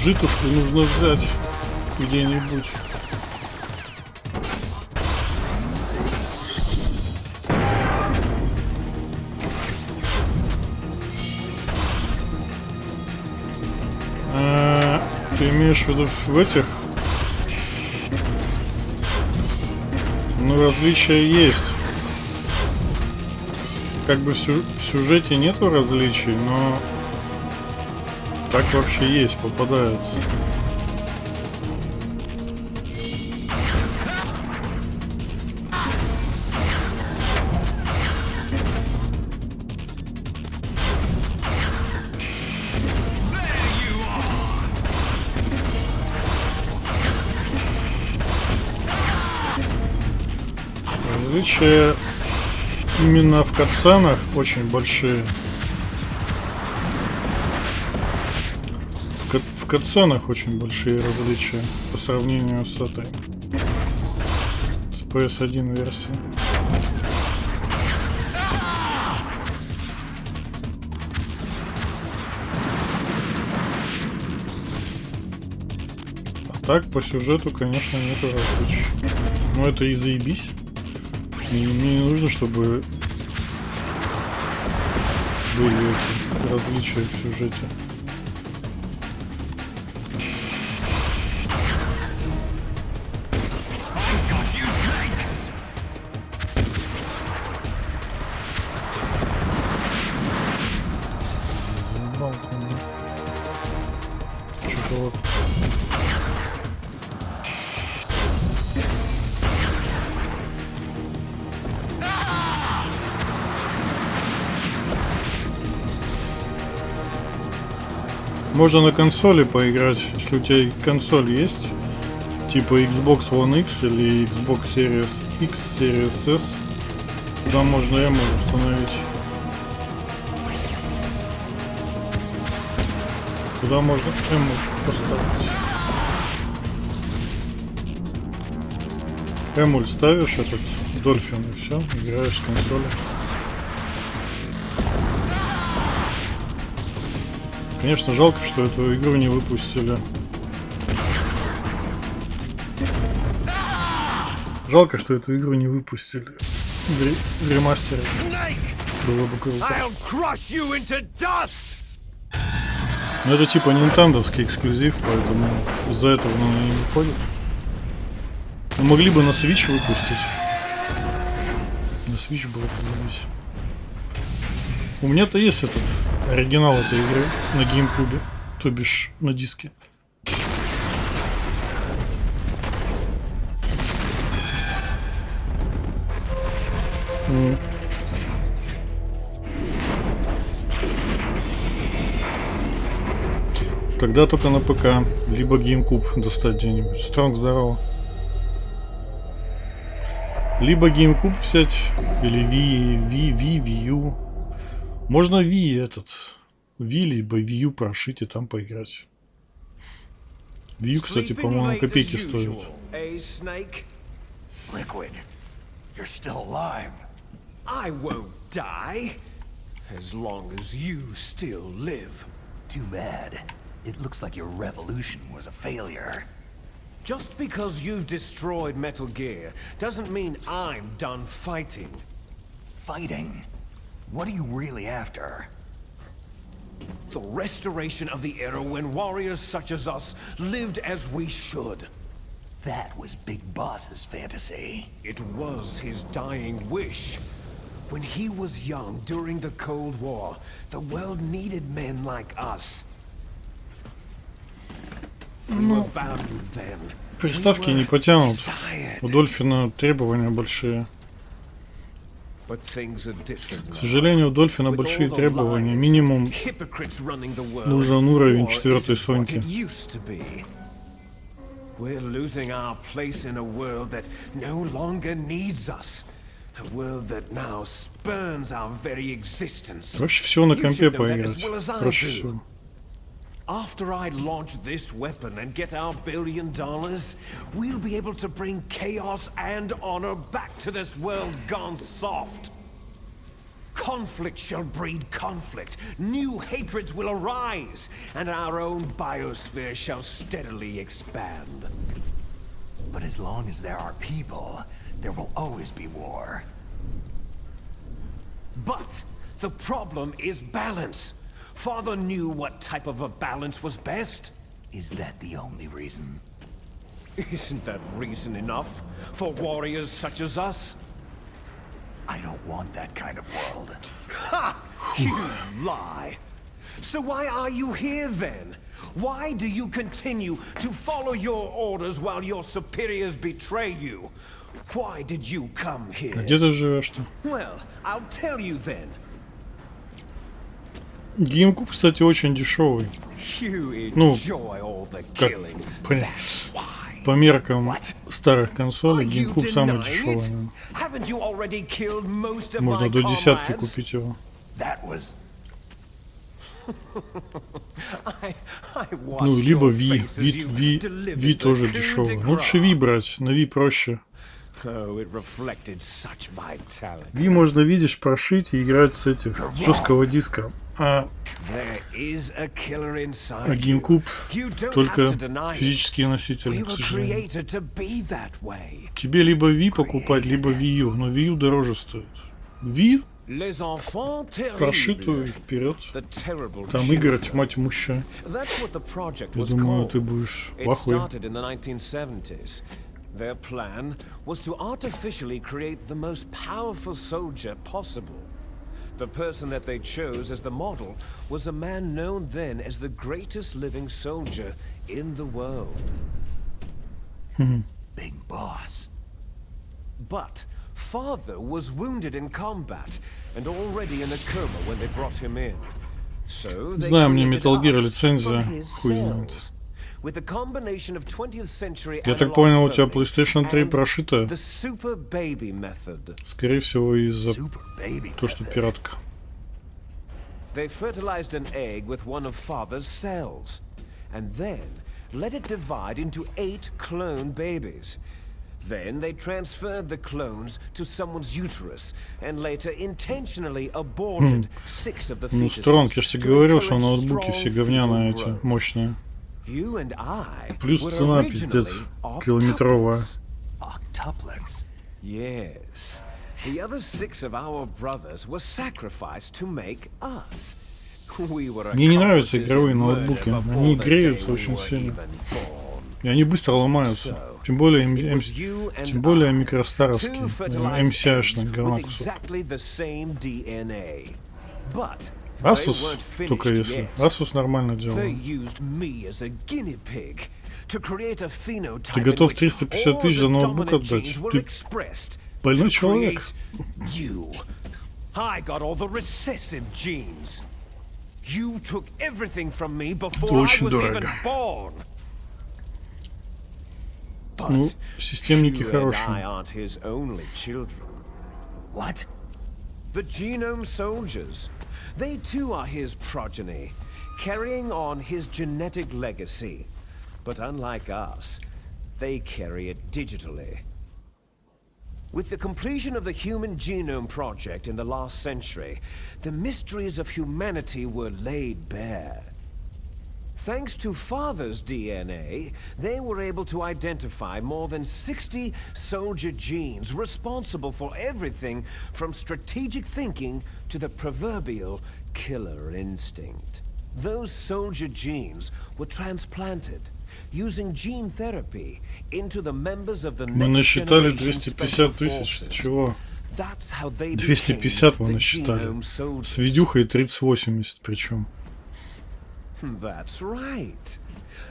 Житушку нужно взять где-нибудь. Ты имеешь в виду в этих? Ну, различия есть. Как бы в сюжете нету различий, но так вообще есть, попадается. Различия именно в катсценах очень большие. В катсценах очень большие различия по сравнению с этой, с PS1 версией. А так по сюжету, конечно, нету различий. Но это и заебись. Мне не нужно, чтобы были эти различия в сюжете. Что-то вот. Можно на консоли поиграть, если у тебя консоль есть, типа Xbox One X или Xbox Series X, Series S, туда можно эмуль установить. Туда можно эмуль поставить. Эмуль ставишь этот Дольфин и все, играешь с консоли. Конечно, жалко, что эту игру не выпустили. Жалко, что эту игру не выпустили в ремастере. Было бы круто. Но это типа нинтендовский эксклюзив, поэтому из-за этого он не выходит. Но могли бы на Switch выпустить. На Switch было бы здесь. У меня-то есть этот оригинал этой игры на GameCube, то бишь на диске. Тогда только на ПК, либо GameCube достать где-нибудь. Стронг, здорово. Либо GameCube взять, или Wii U. Можно Wii либо Wii U прошить и там поиграть. Wii U, кстати, по-моему, копейки стоит. ASSnake? Liquid, you're still alive. I won't die as long as you still live. Too bad. It looks like your revolution was a failure. Just because you've destroyed Metal Gear doesn't mean I'm done fighting. Fighting? What are you really after? The restoration of the era when warriors such as us lived as we should. That was Big Boss's fantasy. It was his dying wish. When he was young during the Cold War, the world needed men like us. We were valued then. Приставки не потянут. У Дольфина требования большие. К сожалению, у Дольфина большие требования. Минимум нужен уровень 4-й Соньки. We're losing our place in a world that no longer needs us. A world that now spurns our very existence. Проще всего на компе поиграть. Проще всего. After I launch this weapon and get our $1 billion, we'll be able to bring chaos and honor back to this world gone soft. Conflict shall breed conflict. New hatreds will arise, and our own biosphere shall steadily expand. But as long as there are people, there will always be war. But the problem is balance. Father knew what type of a balance was best. Is that the only reason? Isn't that reason enough for warriors such as us? I don't want that kind of world. Ha! You lie. So why are you here then? Why do you continue to follow your orders while your superiors betray you? Why did you come here? Где ты живешь-то? Well, I'll tell you then. GameCube, кстати, очень дешевый. You Ну, enjoy all the как killing. по меркам старых консолей, Are you GameCube самый denying дешевый. it? Наверное. Haven't you already killed most of Можно my до десятки comrades? купить его. That was... I Ну, watched либо your Wii. faces, you Wii delivered тоже the coup дешевый. de Лучше grace. Wii брать, на Wii проще. Oh, it reflected such vitality. Wii можно, видишь, прошить и играть с этих, с жесткого диска. А There is a killer inside GameCube you. You don't только have to deny it. физические носители, We к were сожалению. created to be that way. Тебе либо Wii покупать, либо Wii U. Но Wii U дороже стоит. Wii Les enfants прошитую terribles. вперед. The terrible Там children. игры тьма тьмущая. That's what the project Я was думаю, called. ты будешь в It ахуе. started in the 1970s. Their plan was to artificially create the most powerful soldier possible. The person that they chose as the model was a man known then as the greatest living soldier in the world. Big boss. But father was wounded in combat and already in a coma when they brought him in. So they Знаю, мне created Metal Gear us лицензия, from his хуй знает. cells. With a combination of 20th century Я так analog понял, у тебя cloning PlayStation 3 and прошитая. the super baby method. Скорее всего, из-за Super baby. того, что пиратка. They fertilized an egg with one of father's cells, and then let it divide into 8 clone babies. Then they transferred the clones to someone's uterus, and later intentionally aborted 6 of the Ну, fetuses. Стронг, я же тебе to говорил, что encourage ноутбуки все strong говняные fetal эти, growth. мощные. You and I Плюс were цена, originally пиздец, километровая. octuplets. Octuplets. Yes. The other 6 of our brothers were sacrificed to make us. We were Мне не нравятся accomplices игровые in murder ноутбуки. before Они the греются day we очень were сильно. even born. И они быстро ломаются. So, Тем более, it was you and тем более I, микростаровские. two fertilized МСАшные eggs говна with кусок. exactly the same DNA. But they Asus, weren't только finished если. yet. Asus нормально They делал. used me as a guinea pig to create a phenotype Ты готов in which 350 all тысяч за the ноутбук dominant отдать? genes were Ты expressed больной to человек. create you. I got all the recessive genes. You took everything from me before I очень was even дорого. born. Ну, But системники you and I хорошие. aren't his only children. What? The genome soldiers. They too are his progeny, carrying on his genetic legacy. But unlike us, they carry it digitally. With the completion of the Human Genome Project in the last century, the mysteries of humanity were laid bare. Thanks to Father's DNA, they were able to identify more than 60 soldier genes responsible for everything from strategic thinking to the proverbial killer instinct. Those soldier genes were transplanted using gene therapy into the members of the Мы next насчитали generation special 250 тысяч. forces. Чего? That's how they 250 мы became the насчитали. genome soldiers. С видюхой 3080 причем. That's right.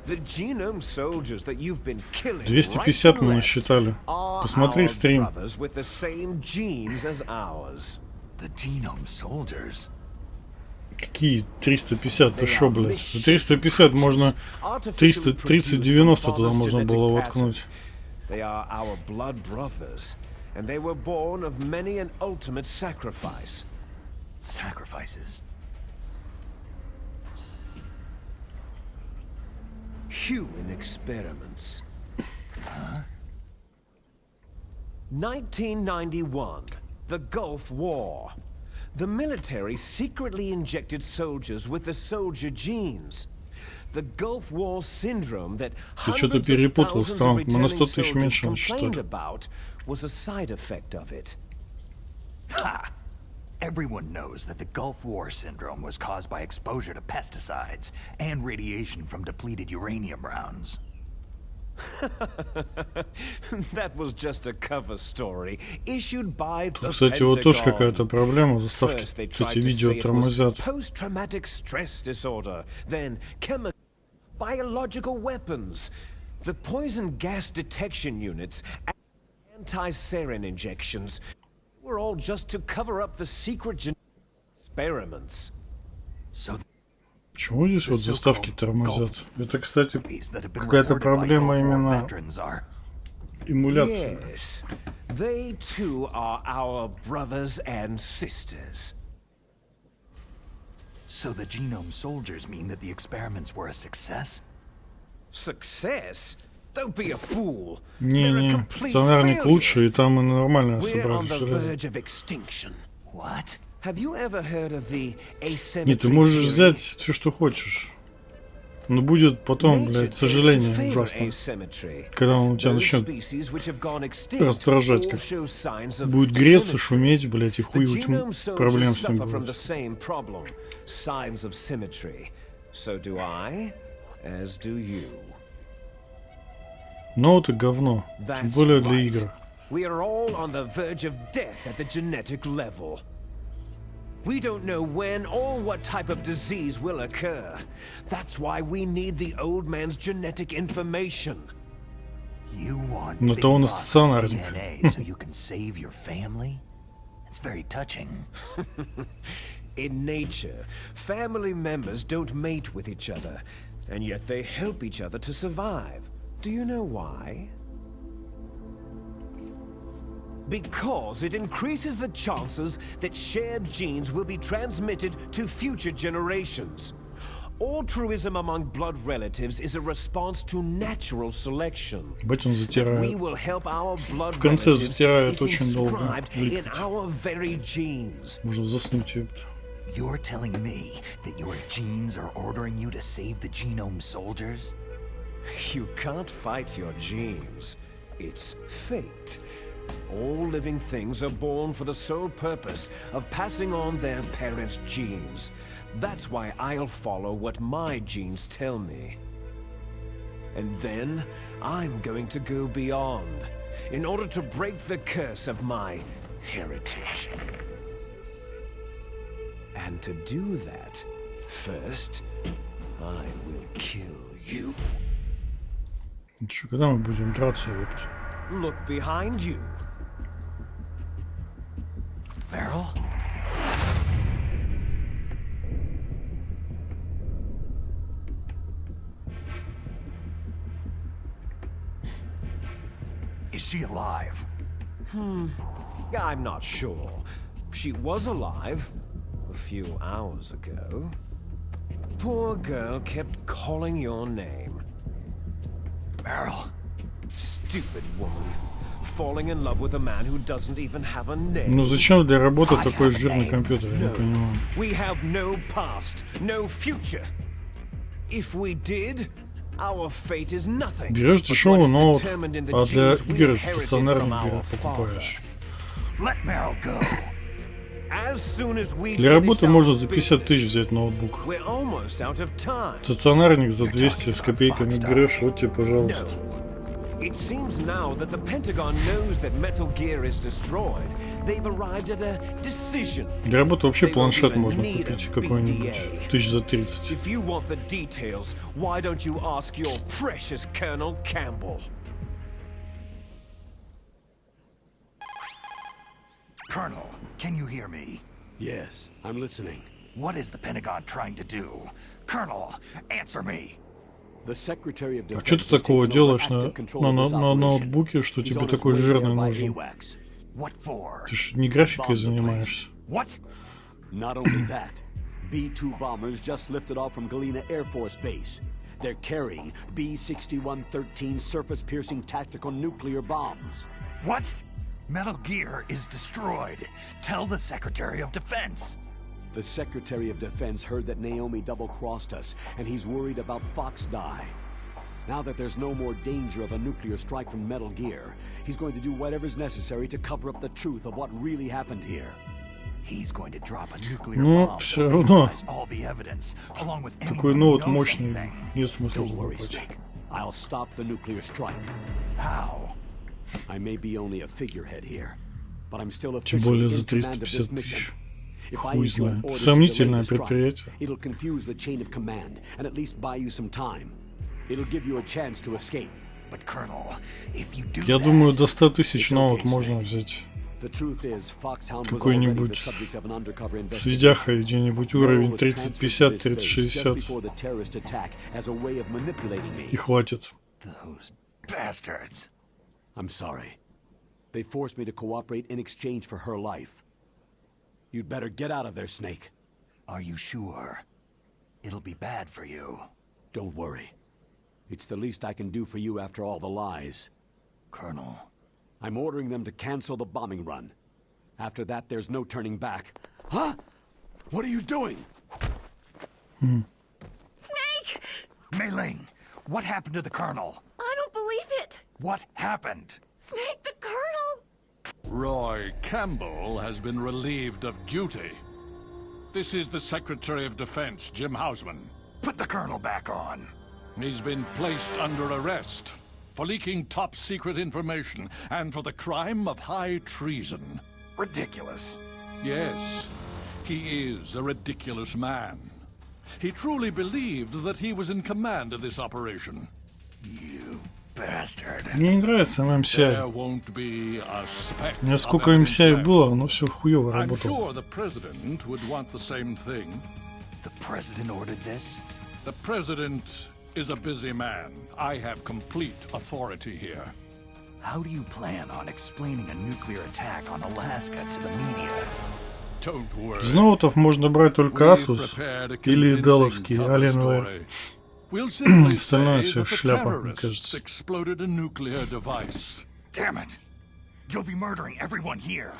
The genome soldiers that you've been killing 250 right мы and left насчитали. are Посмотри our стрим. brothers with the same genes as ours. The genome soldiers. Какие 350? Ты шо, блядь? За 350 можно... 330-90 туда можно было воткнуть. They are our blood brothers, and they were born of many an ultimate sacrifice. Sacrifices. Human experiments. 1991, the Gulf War. The military secretly injected soldiers with the soldier genes. The Gulf War syndrome that hundreds of thousands of returning soldiers complained about was a side effect of it. Ha! Everyone knows that the Gulf War syndrome was caused by exposure to pesticides and radiation from depleted uranium rounds. That was just a cover story issued by the Кстати, вот тоже Pentagon. какая-то проблема. Заставки First, they эти tried to видео say it was тормозят. post-traumatic stress disorder, then chemical, biological weapons, the poison gas detection units, and anti-sarin injections were all just to cover up the secret experiments. So Почему здесь вот заставки тормозят? Это, кстати, какая-то проблема именно эмуляции. Yes, they too are our brothers and sisters. So the genome soldiers mean that the experiments were a success? Success? Don't be a fool. Не-не, стационарник лучше, и там и нормально собрали железо. What? Have you ever heard of the asymmetry? Не, ты можешь взять все, что хочешь. Но будет потом, блядь, сожаление ужасно. Когда он у тебя начнет раздражать, как будет греться, шуметь, блядь, и хуй проблем с ним будет. Signs of symmetry. So do I, as do you. Но это говно, тем более для игр. We are all on the verge of death at the genetic level. We don't know when or what type of disease will occur. That's why we need the old man's genetic information. You want Big Boss's DNA so you can save your family? It's very touching. In nature, family members don't mate with each other, and yet they help each other to survive. Do you know why? Because it increases the chances that shared genes will be transmitted to future generations. Altruism among blood relatives is a response to natural selection. We will help our blood relatives is inscribed in our very genes. Можно заснуть, ёпта. You're telling me that your genes are ordering you to save the genome soldiers? You can't fight your genes. It's fate. All living things are born for the sole purpose of passing on their parents' genes. That's why I'll follow what my genes tell me. And then I'm going to go beyond, in order to break the curse of my heritage. And to do that, first, I will kill you. Чё, когда мы будем драться, ёпта? Look behind you. Meryl? Is she alive? I'm not sure. She was alive a few hours ago. Poor girl kept calling your name. Meryl? Stupid woman. Falling in love with a man who doesn't even have a name. Ну зачем для работы такой жирный компьютер, я не понимаю. We have no past, no future. If we did, our fate is nothing. Берешь дешевый ноут, а для игр стационарный покупаешь. Let Meryl go. Для работы можно за 50 тысяч взять ноутбук. Стационарник за 200 с копейками грэш, вот тебе, пожалуйста. It seems now that the Pentagon knows that Metal Gear is destroyed. They've arrived at a decision. Для работы вообще планшет можно купить какой-нибудь, тысяч за 30. If you want the details, why don't you ask your precious Colonel Campbell? Colonel, can you hear me? Yes, I'm listening. What is the Pentagon trying to do? Colonel, answer me. The Secretary of А что ты такого делаешь на ноутбуке, что тебе такой жирный нужен? Ты ж не графикой занимаешься. Not only that, B-2 bombers just lifted off from Galena Air Force Base. They're carrying B-6113 surface-piercing tactical nuclear bombs. What? Metal Gear is destroyed. Tell the Secretary of Defense. The Secretary of Defense heard that Naomi double-crossed us, and he's worried about Fox Die. Now that there's no more danger of a nuclear strike from Metal Gear, he's going to do whatever's necessary to cover up the truth of what really happened here. He's going to drop a nuclear Но bomb все that равно neutralizes all the evidence, along with такой anyone who ноут knows мощный, anything. нет смысла Don't worry, покупать. Snake. I'll stop the nuclear strike. How? I may be only a figurehead here, but I'm still Тем officially более за in command of this 350 mission. тысяч. If I Хуй issue an знает. order to Сомнительное delay the strike, предприятие. it'll confuse the chain of command and at least buy you some time. It'll give you a chance to escape. But Colonel, if you do Я that, думаю, до 100 тысяч It's ноут okay, можно Snake. взять. The truth is, Foxhound was already the Какой-нибудь subject of an undercover с investigation. видяхой где-нибудь уровень Merrill was transferred to 30-50, this base just 30-60 before the terrorist attack as a way of manipulating me. и хватит. those bastards. I'm sorry. They forced me to cooperate in exchange for her life. You'd better get out of there, Snake. Are you sure? It'll be bad for you. Don't worry. It's the least I can do for you after all the lies. Colonel. I'm ordering them to cancel the bombing run. After that, there's no turning back. Huh? What are you doing? Snake! Mei Ling, what happened to the Colonel? I don't believe it! What happened? Snake, the Colonel! Roy Campbell has been relieved of duty. This is the Secretary of Defense, Jim Houseman. Put the Colonel back on. He's been placed under arrest for leaking top-secret information and for the crime of high treason. Ridiculous. Yes, he is a ridiculous man. He truly believed that he was in command of this operation. You bastard. Мне не нравится There MCI. won't be a speck У меня of сколько evidence MCI left. было, оно все хуёво I'm работало. sure the President would want the same thing. The President ordered this? The President is a busy man. I have complete authority here. How do you plan on explaining a nuclear attack on Alaska to the media? Don't worry. Из ноутов можно брать только We've Asus prepared a или convincing Dell'овский cover Alienware. story. We'll simply Остальное say всё that the шляпа, мне terrorists кажется. exploded a nuclear device. Damn it! You'll be murdering everyone here.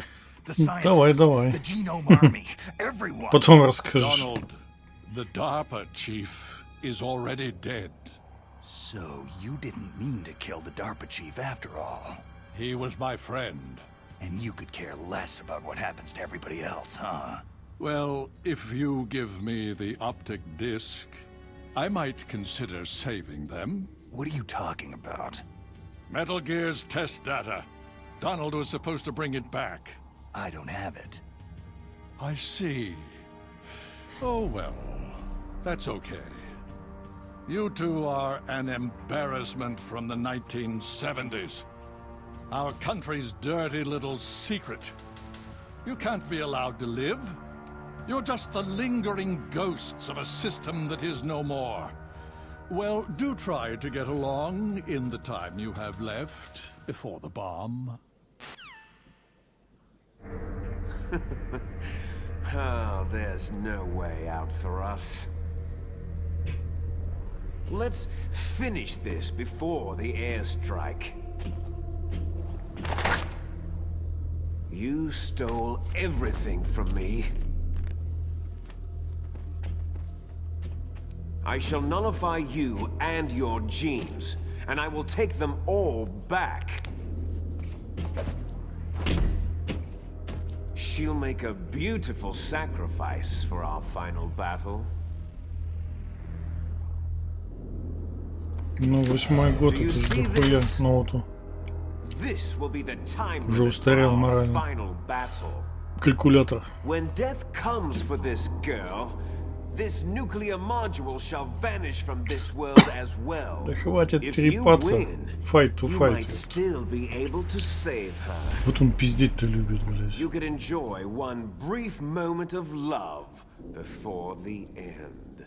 The Давай, scientists, давай. the genome army, everyone. Потом расскажешь. Donald, the DARPA chief is already dead. So you didn't mean to kill the DARPA chief after all. He was my friend. And you could care less about what happens to everybody else, huh? Well, if you give me the optic disc, I might consider saving them. What are you talking about? Metal Gear's test data. Donald was supposed to bring it back. I don't have it. I see. Oh well, that's okay. You two are an embarrassment from the 1970s. Our country's dirty little secret. You can't be allowed to live. You're just the lingering ghosts of a system that is no more. Well, do try to get along in the time you have left before the bomb. Oh, there's no way out for us. Let's finish this before the airstrike. You stole everything from me. I shall nullify you and your genes, and I will take them all back. She'll make a beautiful sacrifice for our final battle. Ну, 8-й год, Do you это же see дохуя this? ноуту. This will be the time Уже limit for устарел our морально. final battle. Калькулятор. When death comes for this girl, this nuclear module shall vanish from this world as well. Да хватит If you трепаться. win, Fight to you fight. might still be able to save her. Вот он пиздеть-то любит, блядь. You could enjoy one brief moment of love before the end.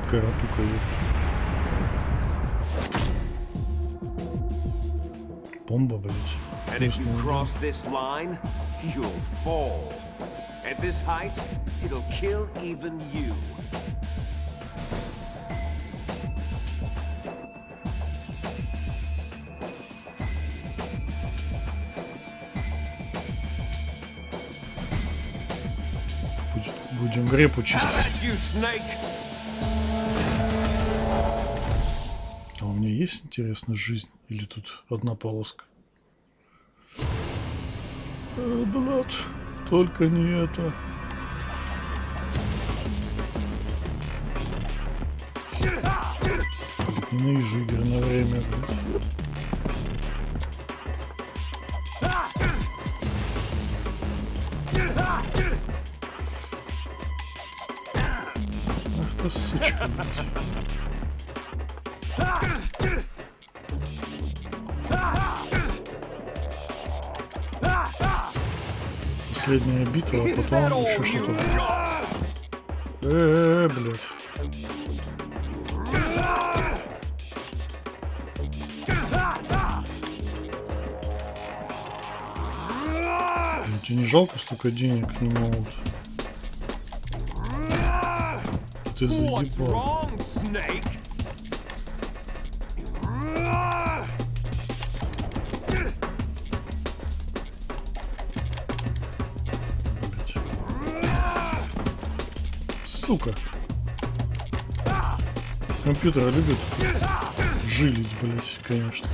Каратука, ёпта. Бомба, блядь. And if you Ясно, да. cross this line, you'll fall. At this height, it'll kill even you. Будем репу чистить. А у меня есть, интересно, жизнь? Или тут одна полоска? Блядь, только не это. Ненавижу игры на время, блядь. Ах ты сучка, блядь. Последняя битва, а потом еще что-то. Блядь. Тебе не жалко, столько денег не могут? Ты заебал. Сука. Компьютер любит жилить, блять, конечно.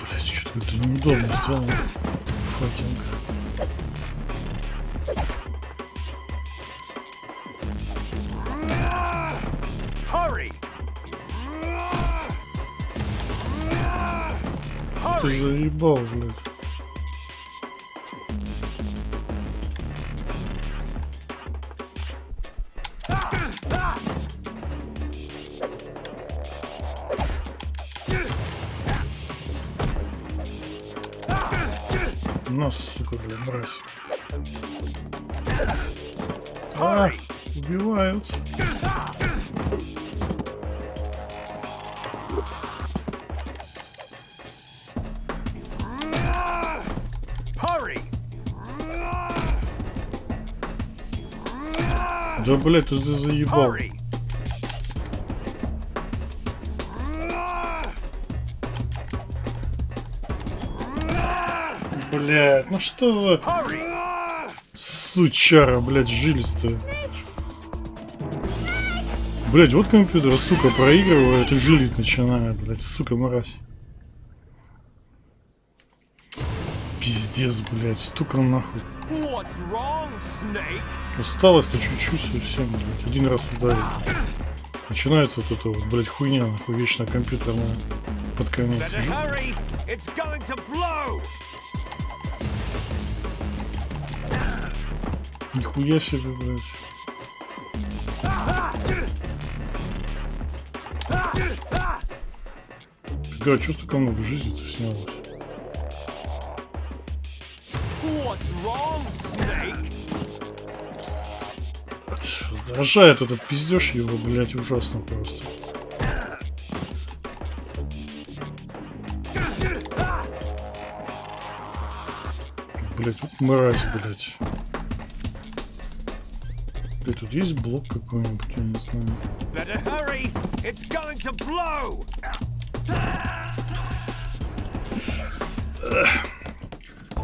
Блять, что-то это неудобно сделано. Факинг. Ты заебал, блядь. Нас, сука, блядь, мразь. А, убивают. Да, блядь, ты заебал. Блядь, ну что за... Сучара, блядь, жилистая. Блядь, вот компьютер, сука, проигрывает и жилить начинает, блядь, сука, мразь. Пиздец, блядь, стука нахуй. Усталость-то чуть-чуть совсем, блядь, один раз ударил. Начинается вот эта вот, блядь, хуйня, нахуй, вечно компьютерная под конец. Нихуя себе, блядь. Фига, чё столько много жизни-то снялось? Раздражает этот пиздеж его, блядь, ужасно просто. Блядь, вот мразь, блядь. Блядь, тут есть блок какой-нибудь, я не знаю.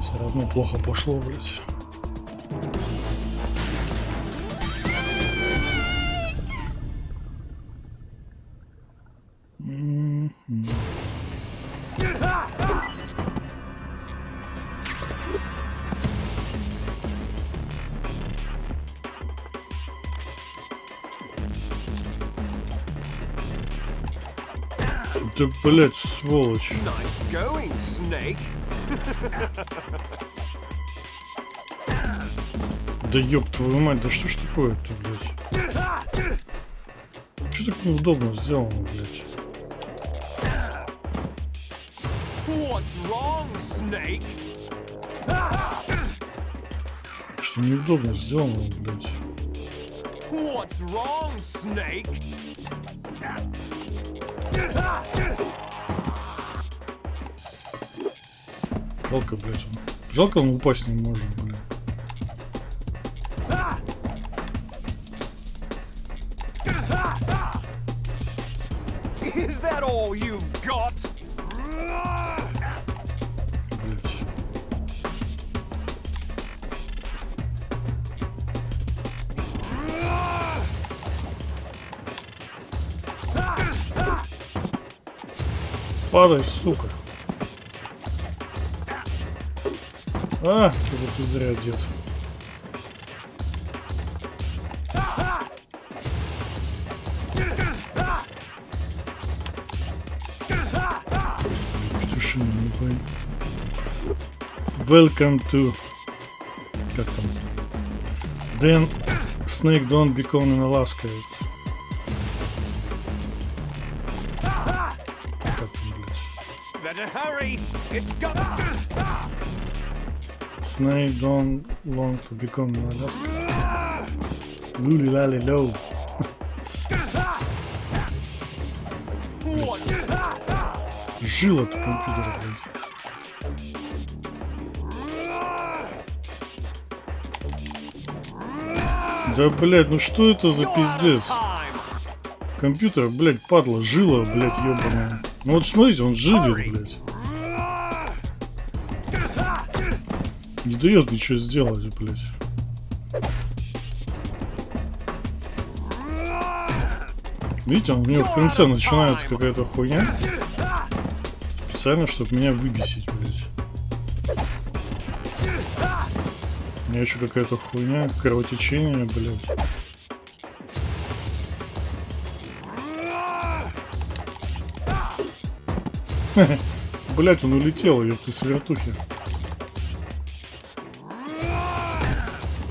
Все равно плохо пошло, блядь. Да, блядь, сволочь. Да ёб твою мать, да что ж такое-то, блядь? Что так неудобно сделано, блядь? Что неудобно сделано, блядь? Жалко, блядь, он. Жалко, он упасть не может, блядь. that all you've got? Падай, сука. А, это ты зря, дед. Петушина, не пойму. Welcome to... Как там? Then Snake don't become in Alaska. Better hurry! It's got. Snake don't long to become in Alaska. Luli lali low. Жил от компьютера, блядь. Да, блядь, ну что это за пиздец? Компьютер, блядь, падла, жила, блядь, ёбаная. Ну вот смотрите, он жилит, блядь. Не дает ничего сделать, блядь. Видите, у него в конце начинается какая-то хуйня. Специально, чтобы меня выбесить, блядь. У меня еще какая-то хуйня, кровотечение, блядь. Блять, он улетел, ёпты, с вертухи.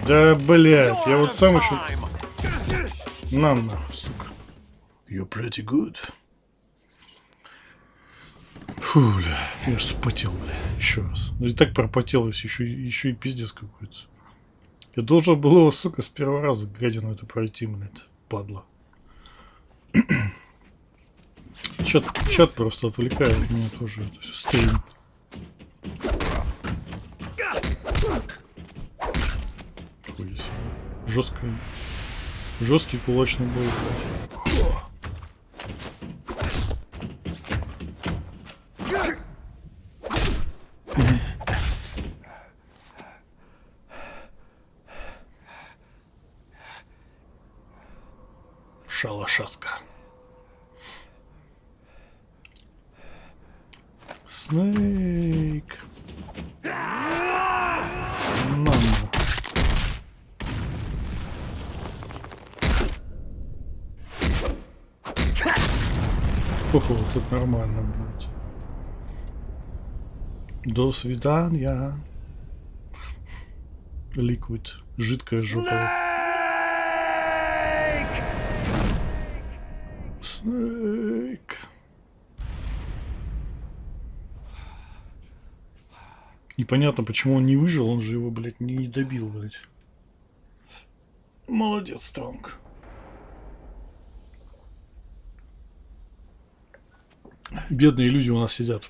Да, блять, я вот сам еще... На нахуй, сука. You're pretty good. Фу, бля, я ж вспотел, бля, еще раз. И так пропотелось, еще и пиздец какой-то. Я должен был его, сука, с первого раза гадину эту пройти, блядь, падла. Чат просто отвлекает меня тоже, это все, стрим. Хуй себе. Жесткий кулачный бой, блядь. Шалашаска. Снейк. Мама. Ох, вот тут нормально будет. До свидания. Ликвид. Жидкая жопа. Снейк. Непонятно, почему он не выжил, он же его, блядь, не добил, блядь. Молодец, Стронг. Бедные люди у нас сидят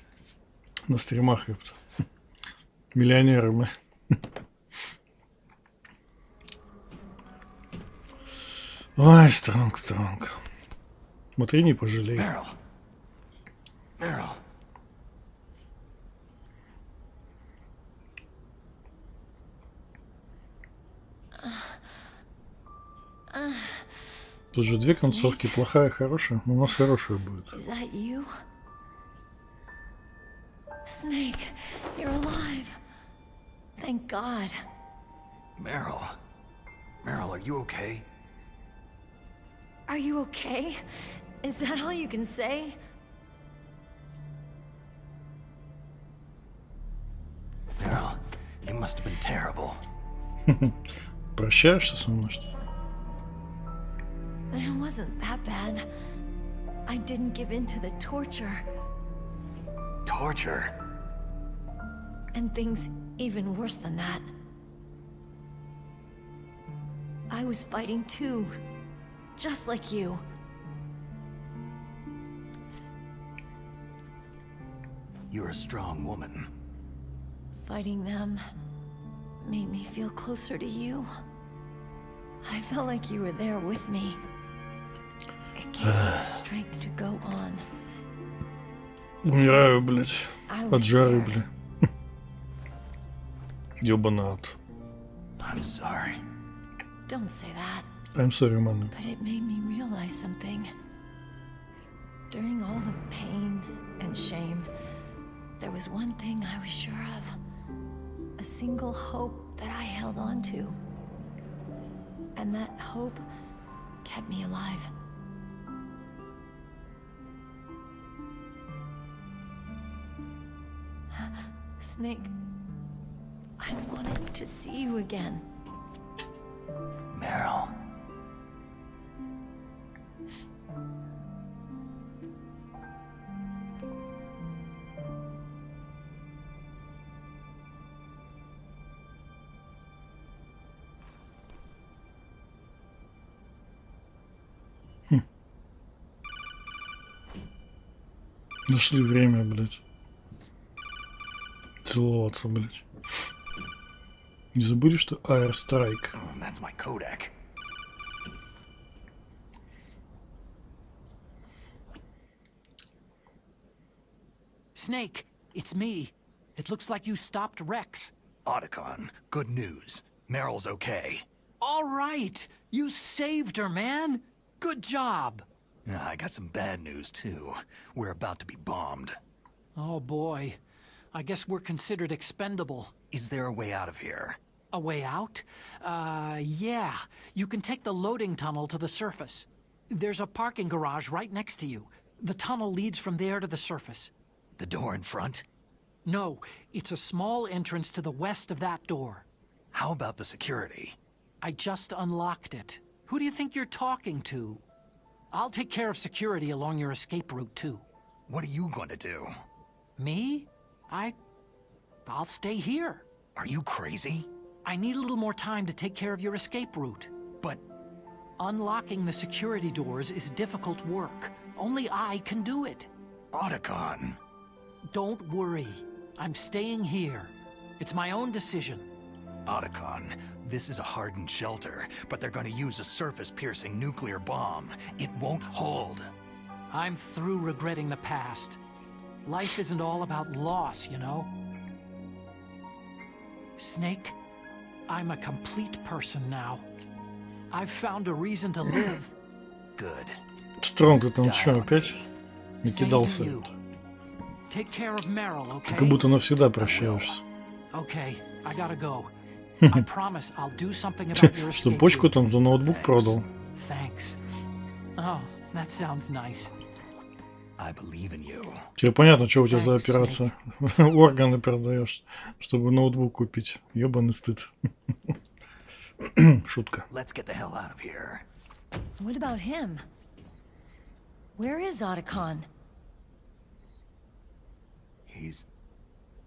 на стримах, ёпта. Миллионеры мы. Ой, Стронг. Смотри, не пожалей. Тут же две концовки, плохая и хорошая. Но у нас хорошая будет. Snake, you're alive. Thank God. Meryl, are you okay? Are you okay? Is that all you can say? Meryl, you must have been terrible. Прощаешься со мной, что ли? It wasn't that bad. I didn't give in to the torture. Torture? And things even worse than that. I was fighting too. Just like you. You're a strong woman. Fighting them made me feel closer to you. I felt like you were there with me. It gave me the strength to go on. Умираю, блядь. От жары, блядь. Ёбаный ад. I'm sorry. Don't say that. I'm sorry, man. But it made me realize something. During all the pain and shame, there was one thing I was sure of. A single hope that I held on to. And that hope kept me alive. Snake, I wanted to see you again. Meryl. Нашли время, блядь. Целоваться, блядь. Не забыли, что AirStrike? That's my codec. Snake, it's me. It looks like you stopped Rex. Otacon, good news. Meryl's okay. All right, you saved her, man. Good job. I got some bad news, too. We're about to be bombed. Oh, boy. I guess we're considered expendable. Is there a way out of here? A way out? Yeah. You can take the loading tunnel to the surface. There's a parking garage right next to you. The tunnel leads from there to the surface. The door in front? No, it's a small entrance to the west of that door. How about the security? I just unlocked it. Who do you think you're talking to? I'll take care of security along your escape route, too. What are you going to do? Me? I'll stay here. Are you crazy? I need a little more time to take care of your escape route. But unlocking the security doors is difficult work. Only I can do it. Otacon. Don't worry. I'm staying here. It's my own decision. Otacon, this is a hardened shelter, but they're going to use a surface-piercing nuclear bomb. It won't hold. I'm through regretting the past. Life isn't all about loss, you know? Snake, I'm a complete person now. I've found a reason to live. Good. Стронг, ты там что, опять накидался? Take care of Meryl, okay? Как будто навсегда прощаешься. Okay, I gotta go. I promise I'll do something about your Что escape. почку там за ноутбук продал? Thanks. Oh, that sounds nice. I believe in you. Тебе понятно, что у тебя за операция? Органы продаешь, чтобы ноутбук купить. Ёбаный стыд. Шутка. Let's get the hell out of here. What about him? Where is Otacon? He's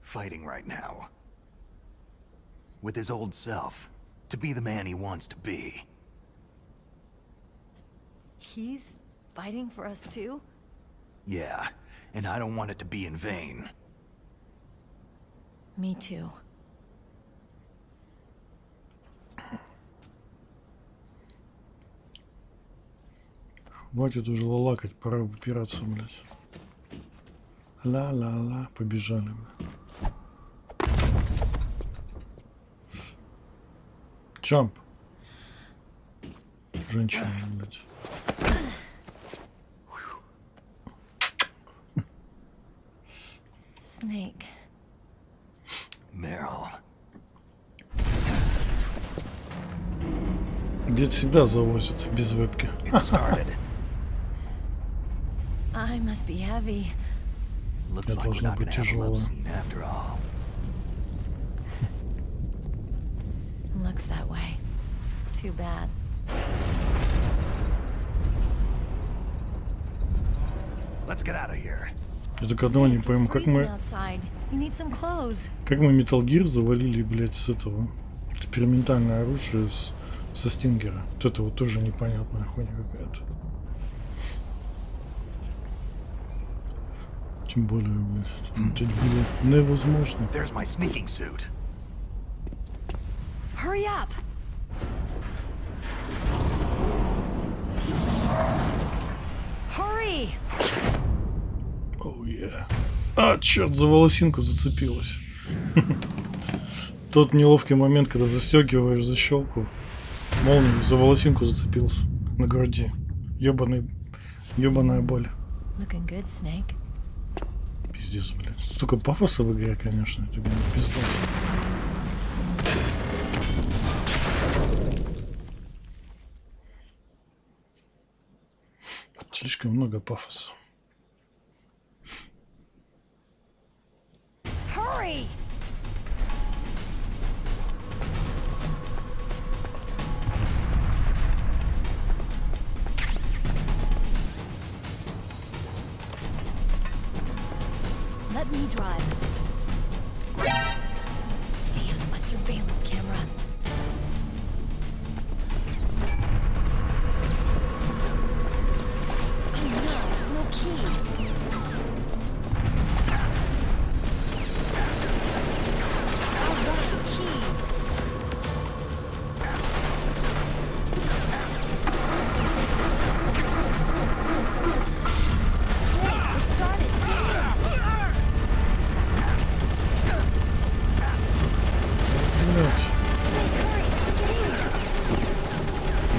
fighting right now. With his old self. To be the man he wants to be. He's fighting for us too? Yeah, and I don't want it to be in vain. Me too. Хватит уже лалакать, пора выбираться, блядь. Ла-ла-ла, побежали. Джамп. Женщина, блядь. Snake. Meryl. Дед всегда завозит без вебки. It started. I must be heavy. Looks like we're not gonna have a love scene after all. Looks that way. Too bad. Let's get out of here. Я только одного не пойму, как мы Metal Gear завалили, блядь, с этого экспериментальное оружие со Стингера. Вот это вот тоже непонятная хуйня какая-то. Тем более, блядь, это было невозможно. There's my sneaking suit. Hurry up. Hurry. Oh yeah. А, черт, за волосинку зацепилась. Тот неловкий момент, когда застегиваешь защелку, молнию за волосинку зацепился на груди. Ёбаная боль. Пиздец, блядь. Столько пафоса в игре, конечно. Это, блин, пиздец. Слишком много пафоса. Hurry! Let me drive. Damn, a surveillance camera. Oh no, no key. All right, keys. Snake, it started.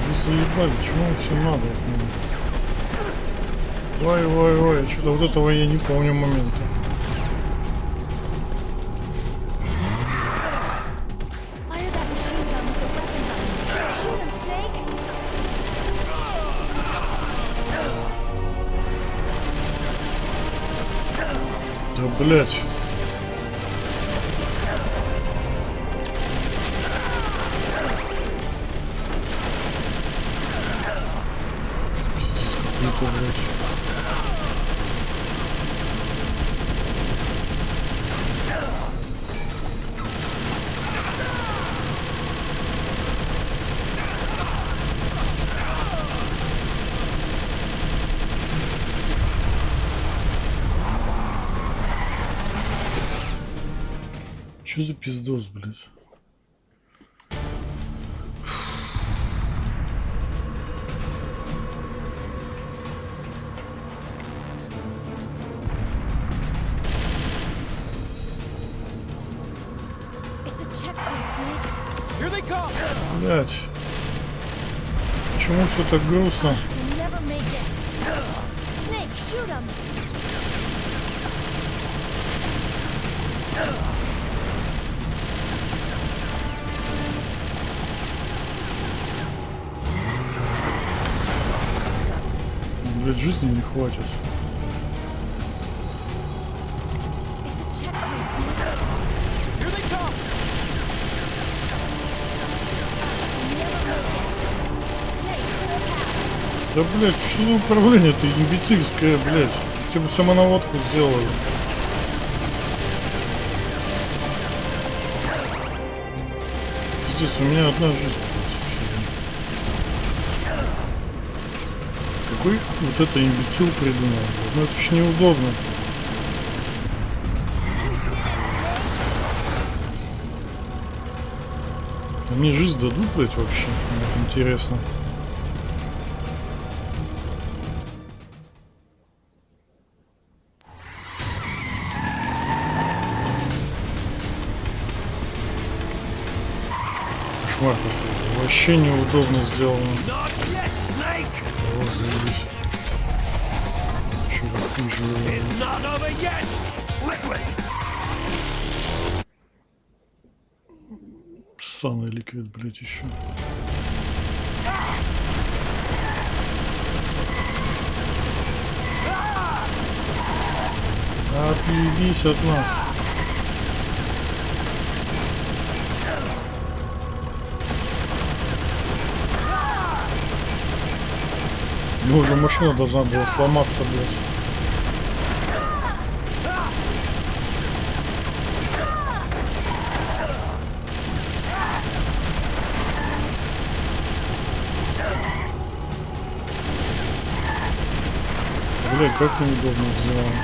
Вы заебали, чему вам все надо? Ой, что-то вот этого я не помню момента. Fire that machine gun with the weapon button. Shoot him, Snake! Да, блять. Пиздец, какой-то, блять. Что за пиздос, блядь? It's a checkpoint, Snake. Here they come! Блядь. Почему все так грустно? You'll never make it. Snake, shoot him! Блядь, жизни не хватит. It's a checkpoint, Snake. Here they come! You'll never make it. Snake, clear a path. Да, блядь, что за управление-то имбецильское, блядь? Хотя бы самонаводку сделали. Пиздец, у меня одна жизнь. Какой вот это имбецил придумал? Блядь? Ну это ж неудобно. А мне жизнь дадут, блядь, вообще? Мне интересно. Кошмар какой-то. Вообще неудобно сделано. Вот, заебись. Чё за хуй живёт? Ссаный ликвид, блядь, еще. Отъебись от нас. Ну уже машина должна была сломаться, блядь. Блядь, как неудобно сделано.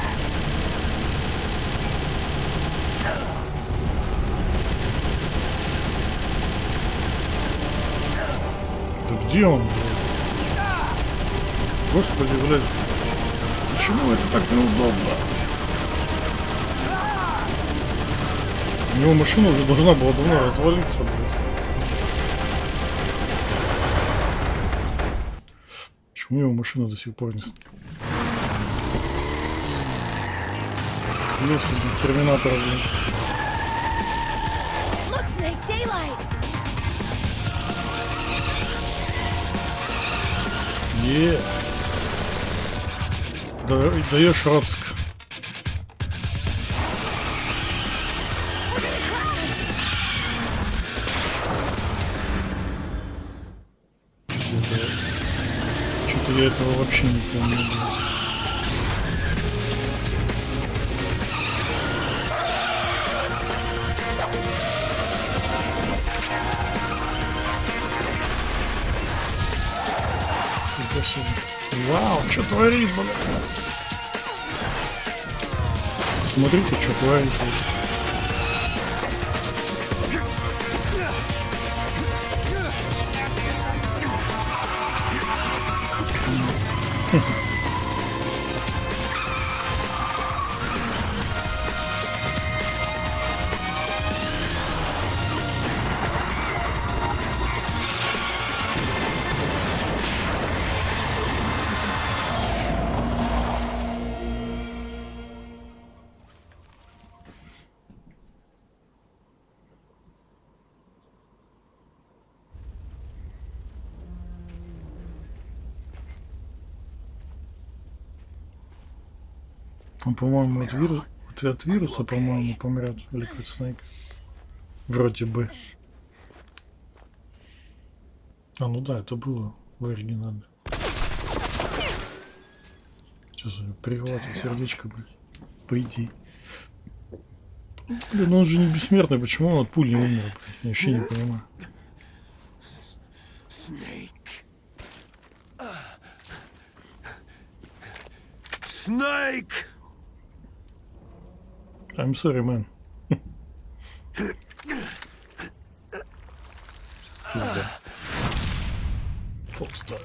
Да где он, блядь? Господи, блядь. Почему это так неудобно? У него машина уже должна была давно развалиться, блядь. Почему у него машина до сих пор не... Если бы терминатор, блядь. Даешь Роцк. Что-то я этого вообще не помню. Вау, что творит, блядь? Смотрите, что творит. Он, по-моему, от вируса, по-моему, помрет ASSnake. Вроде бы. А, ну да, это было в оригинале. Сейчас прихватит сердечко, блядь. По идее. Блин, ну он же не бессмертный, почему он от пуль не умер, блядь? Я вообще не понимаю. Snake! I'm sorry, man. Fox die.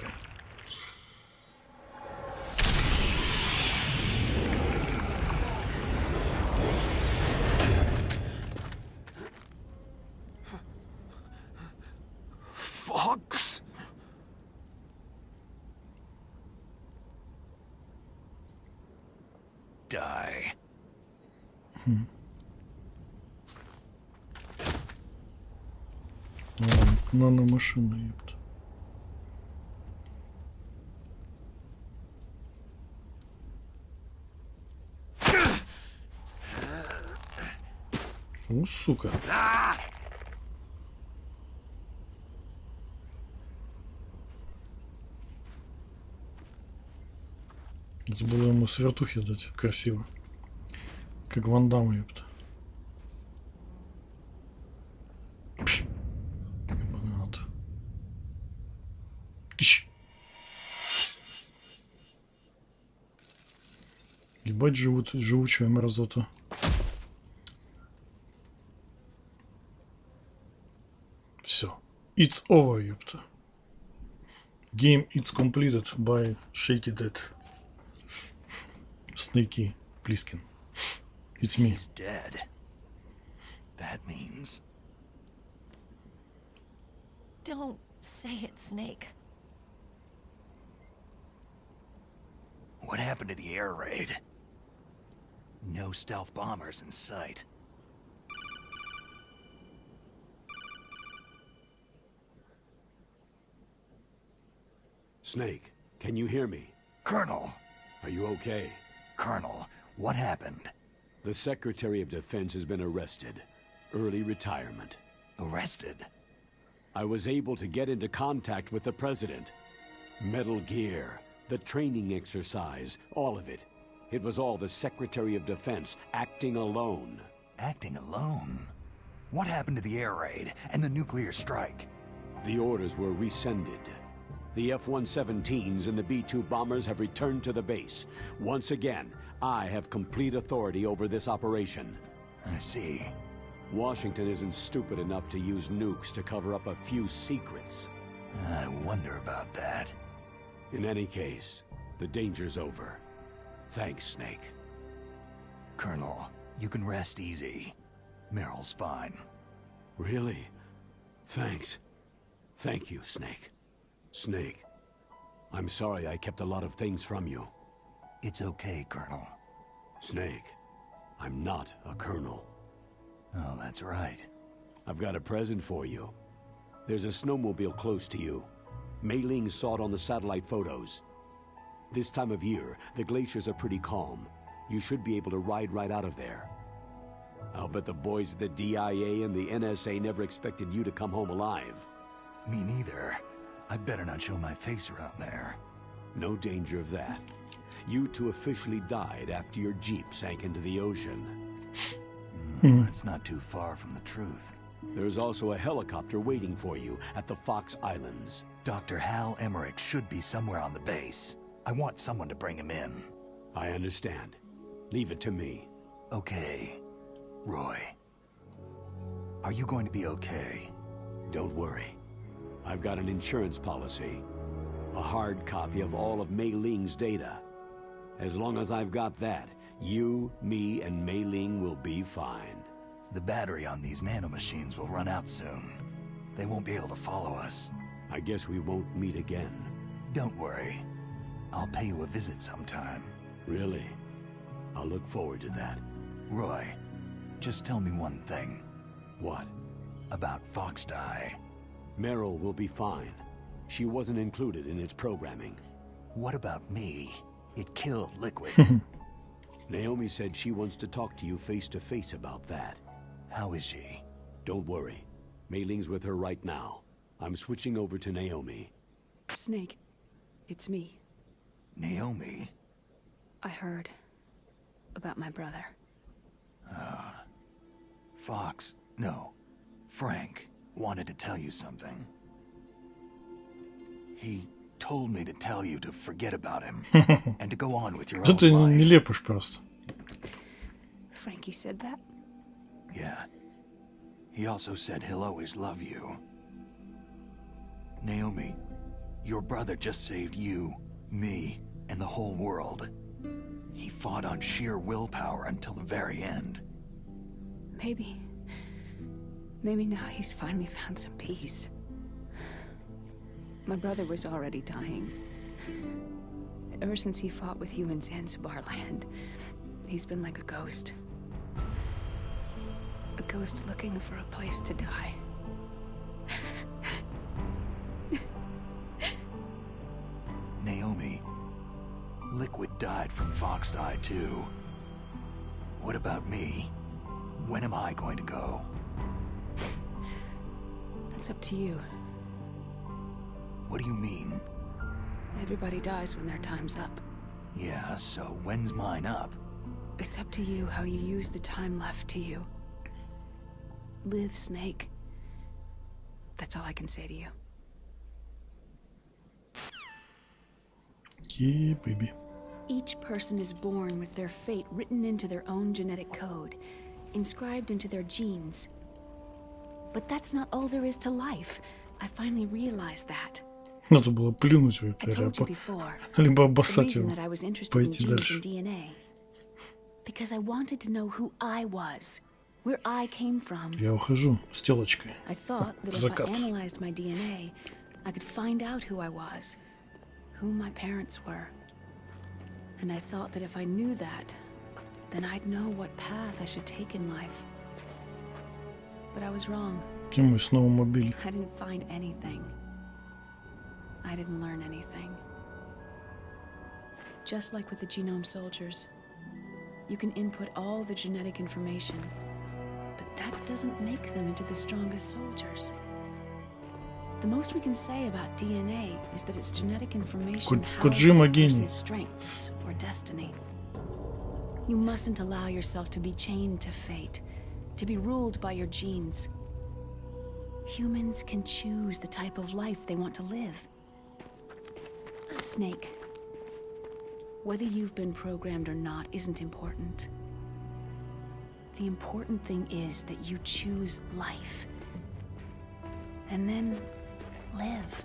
Fox? Die. Наномашина, ёпта. О, сука. Это было ему с вертухи дать красиво. Как Ван Дамм, ёпта. Ебать живучая мерзота. Все. It's over, ёпта. Game it's completed by Shaky Dead. Snakey Pliskin. It's me. He's dead. That means... Don't say it, Snake. What happened to the air raid? No stealth bombers in sight. Snake, can you hear me? Colonel! Are you okay? Colonel, what happened? The Secretary of Defense has been arrested. Early retirement. Arrested? I was able to get into contact with the President. Metal Gear, the training exercise, all of it. It was all the Secretary of Defense acting alone. Acting alone? What happened to the air raid and the nuclear strike? The orders were rescinded. The F-117s and the B-2 bombers have returned to the base. Once again, I have complete authority over this operation. I see. Washington isn't stupid enough to use nukes to cover up a few secrets. I wonder about that. In any case, the danger's over. Thanks, Snake. Colonel, you can rest easy. Meryl's fine. Really? Thanks. Thank you, Snake. Snake, I'm sorry I kept a lot of things from you. It's okay, Colonel. Snake, I'm not a colonel. Oh, that's right. I've got a present for you. There's a snowmobile close to you. Mei Ling saw it on the satellite photos. This time of year, the glaciers are pretty calm. You should be able to ride right out of there. I'll bet the boys at the DIA and the NSA never expected you to come home alive. Me neither. I'd better not show my face around there. No danger of that. You two officially died after your Jeep sank into the ocean. That's not too far from the truth. There's also a helicopter waiting for you at the Fox Islands. Dr. Hal Emmerich should be somewhere on the base. I want someone to bring him in. I understand. Leave it to me. Okay. Roy. Are you going to be okay? Don't worry. I've got an insurance policy. A hard copy of all of Mei Ling's data. As long as I've got that, you, me, and Mei Ling will be fine. The battery on these nanomachines will run out soon. They won't be able to follow us. I guess we won't meet again. Don't worry. I'll pay you a visit sometime. Really? I'll look forward to that. Roy, just tell me one thing. What? About Fox Die. Meryl will be fine. She wasn't included in its programming. What about me? It killed Liquid. Naomi said she wants to talk to you face to face about that. How is she? Don't worry. Mei Ling's with her right now. I'm switching over to Naomi. Snake, it's me. Naomi? I heard about my brother. Frank wanted to tell you something. He told me to tell you to forget about him and to go on with your own Ты life. не лепишь просто. Frankie said that? Yeah. He also said he'll always love you. Naomi, your brother just saved you, me, and the whole world. He fought on sheer willpower until the very end. Maybe now he's finally found some peace. My brother was already dying. Ever since he fought with you in Zanzibar land, he's been like a ghost. A ghost looking for a place to die. Naomi, Liquid died from Fox Die too. What about me? When am I going to go? That's up to you. What do you mean? Everybody dies when their time's up. Yeah, so when's mine up? It's up to you how you use the time left to you. Live, Snake. That's all I can say to you. Yeah, baby. Each person is born with their fate written into their own genetic code, inscribed into their genes. But that's not all there is to life. I finally realized that. Надо было плюнуть в I это told you ряпа, before. либо The обоссать reason его, that I was interested in пойти genes дальше. and DNA. Because I wanted to know who I was, where I came from. Я ухожу с телочкой. I thought that if I Закат. analyzed my DNA, I could find out who I was, who my parents were. And I thought that if I knew that, then I'd know what path I should take in life. But I was wrong. Где мой сноумобиль? I didn't find anything. I didn't learn anything. Just like with the genome soldiers, you can input all the genetic information, but that doesn't make them into the strongest soldiers. The most we can say about DNA is that its genetic information houses Коджима a гений. person's strengths or destiny. You mustn't allow yourself to be chained to fate, to be ruled by your genes. Humans can choose the type of life they want to live. Snake, whether you've been programmed or not isn't important. The important thing is that you choose life. And then live.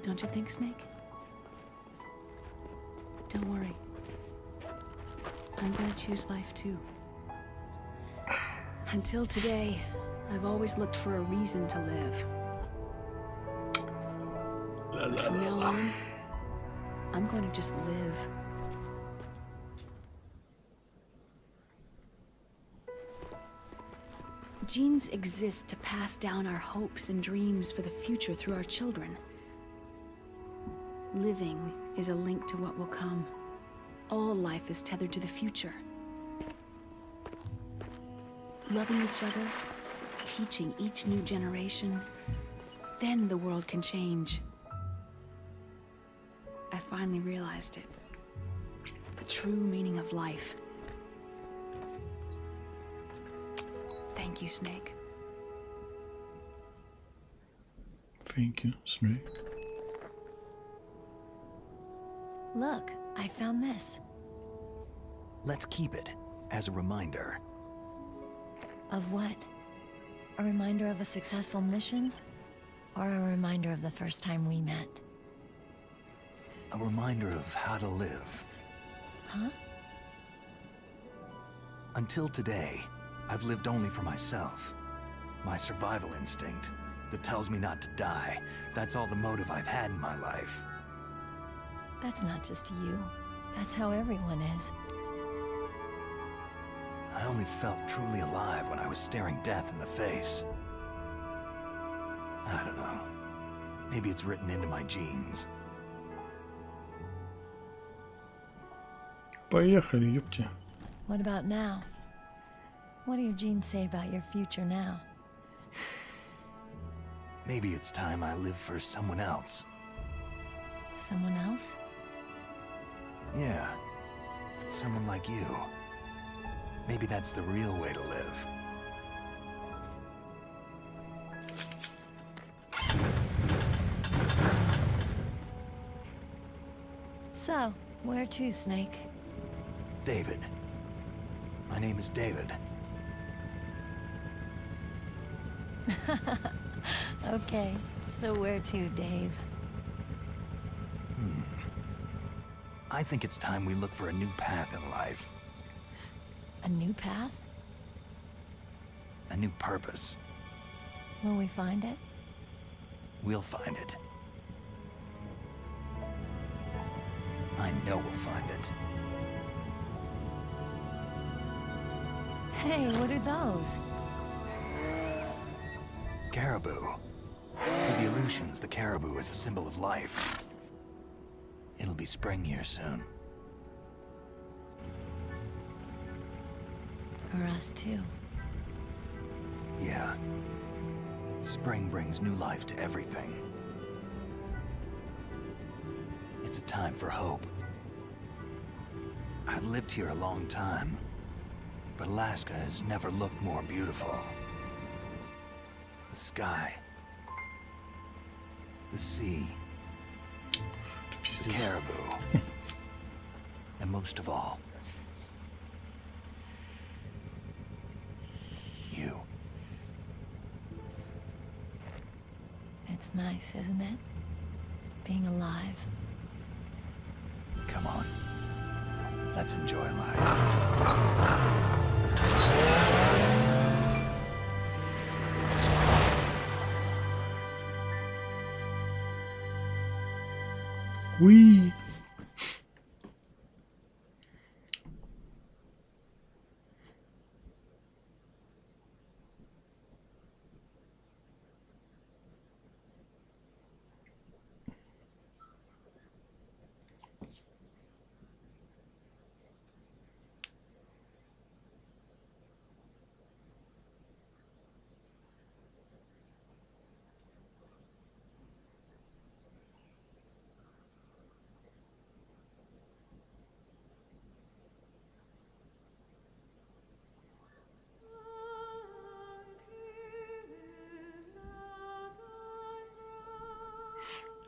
Don't you think, Snake? Don't worry. I'm gonna choose life too. Until today, I've always looked for a reason to live. From now on, I'm going to just live. Genes exist to pass down our hopes and dreams for the future through our children. Living is a link to what will come. All life is tethered to the future. Loving each other, teaching each new generation, then the world can change. I finally realized it. The true meaning of life. Thank you, Snake. Thank you, Snake. Look, I found this. Let's keep it as a reminder. Of what? A reminder of a successful mission? Or a reminder of the first time we met? A reminder of how to live. Huh? Until today, I've lived only for myself. My survival instinct that tells me not to die. That's all the motive I've had in my life. That's not just you. That's how everyone is. I only felt truly alive when I was staring death in the face. I don't know. Maybe it's written into my genes. Поехали, ёпти. What about now? What do your genes say about your future now? Maybe it's time I live for someone else. Someone else? Yeah. Someone like you. Maybe that's the real way to live. So, where to, Snake? David. My name is David. Okay, so where to, Dave? I think it's time we look for a new path in life. A new path? A new purpose. Will we find it? We'll find it. I know we'll find it. Hey, what are those? Caribou. To the Aleutians, the caribou is a symbol of life. It'll be spring here soon. For us, too. Yeah. Spring brings new life to everything. It's a time for hope. I've lived here a long time, but Alaska has never looked more beautiful. The sky. The sea. The caribou. And most of all, you. It's nice, isn't it? Being alive. Come on. Let's enjoy life. Уи.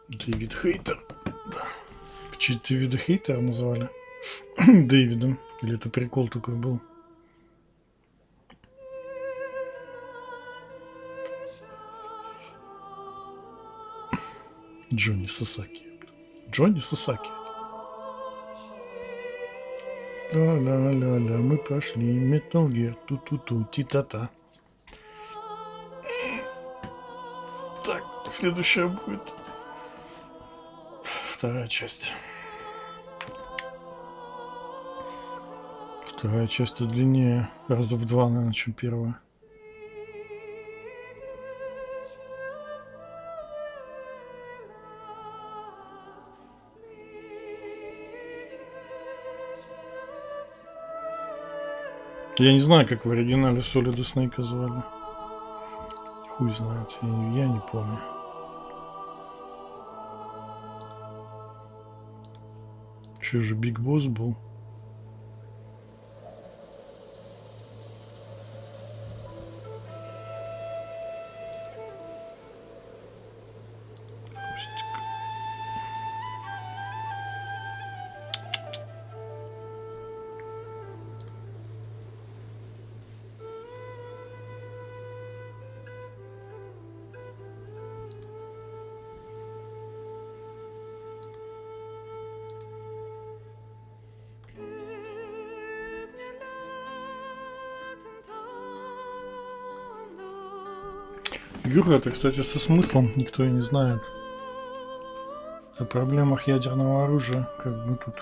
Дэвид Хейтер. Да. В честь Дэвида Хейтера назвали Дэвидом. Или это прикол такой был? Джонни Сасаки. Джонни Сасаки. Ла-ла-ла-ла, мы пошли. Metal Gear, ту-ту-ту, ти-та-та. Так, следующая будет вторая часть. Вторая часть длиннее раза в 2, наверное, чем первая. Я не знаю, как в оригинале Solid Snake звали. Хуй знает, я не помню. Че же Биг Босс был? Игра это, кстати, со смыслом, никто и не знает. О проблемах ядерного оружия, как бы тут.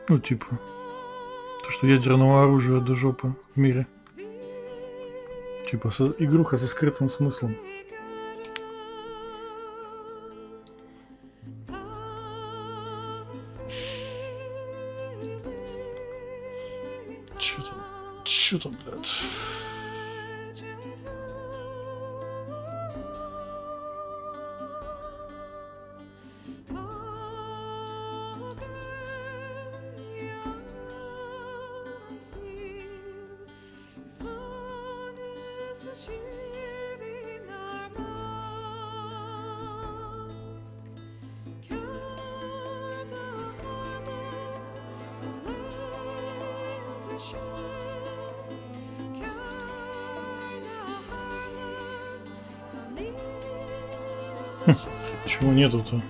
Ну, типа, то, что ядерного оружия до жопы в мире. Типа, игруха со скрытым смыслом. Чё там, блядь? Чего нету-то?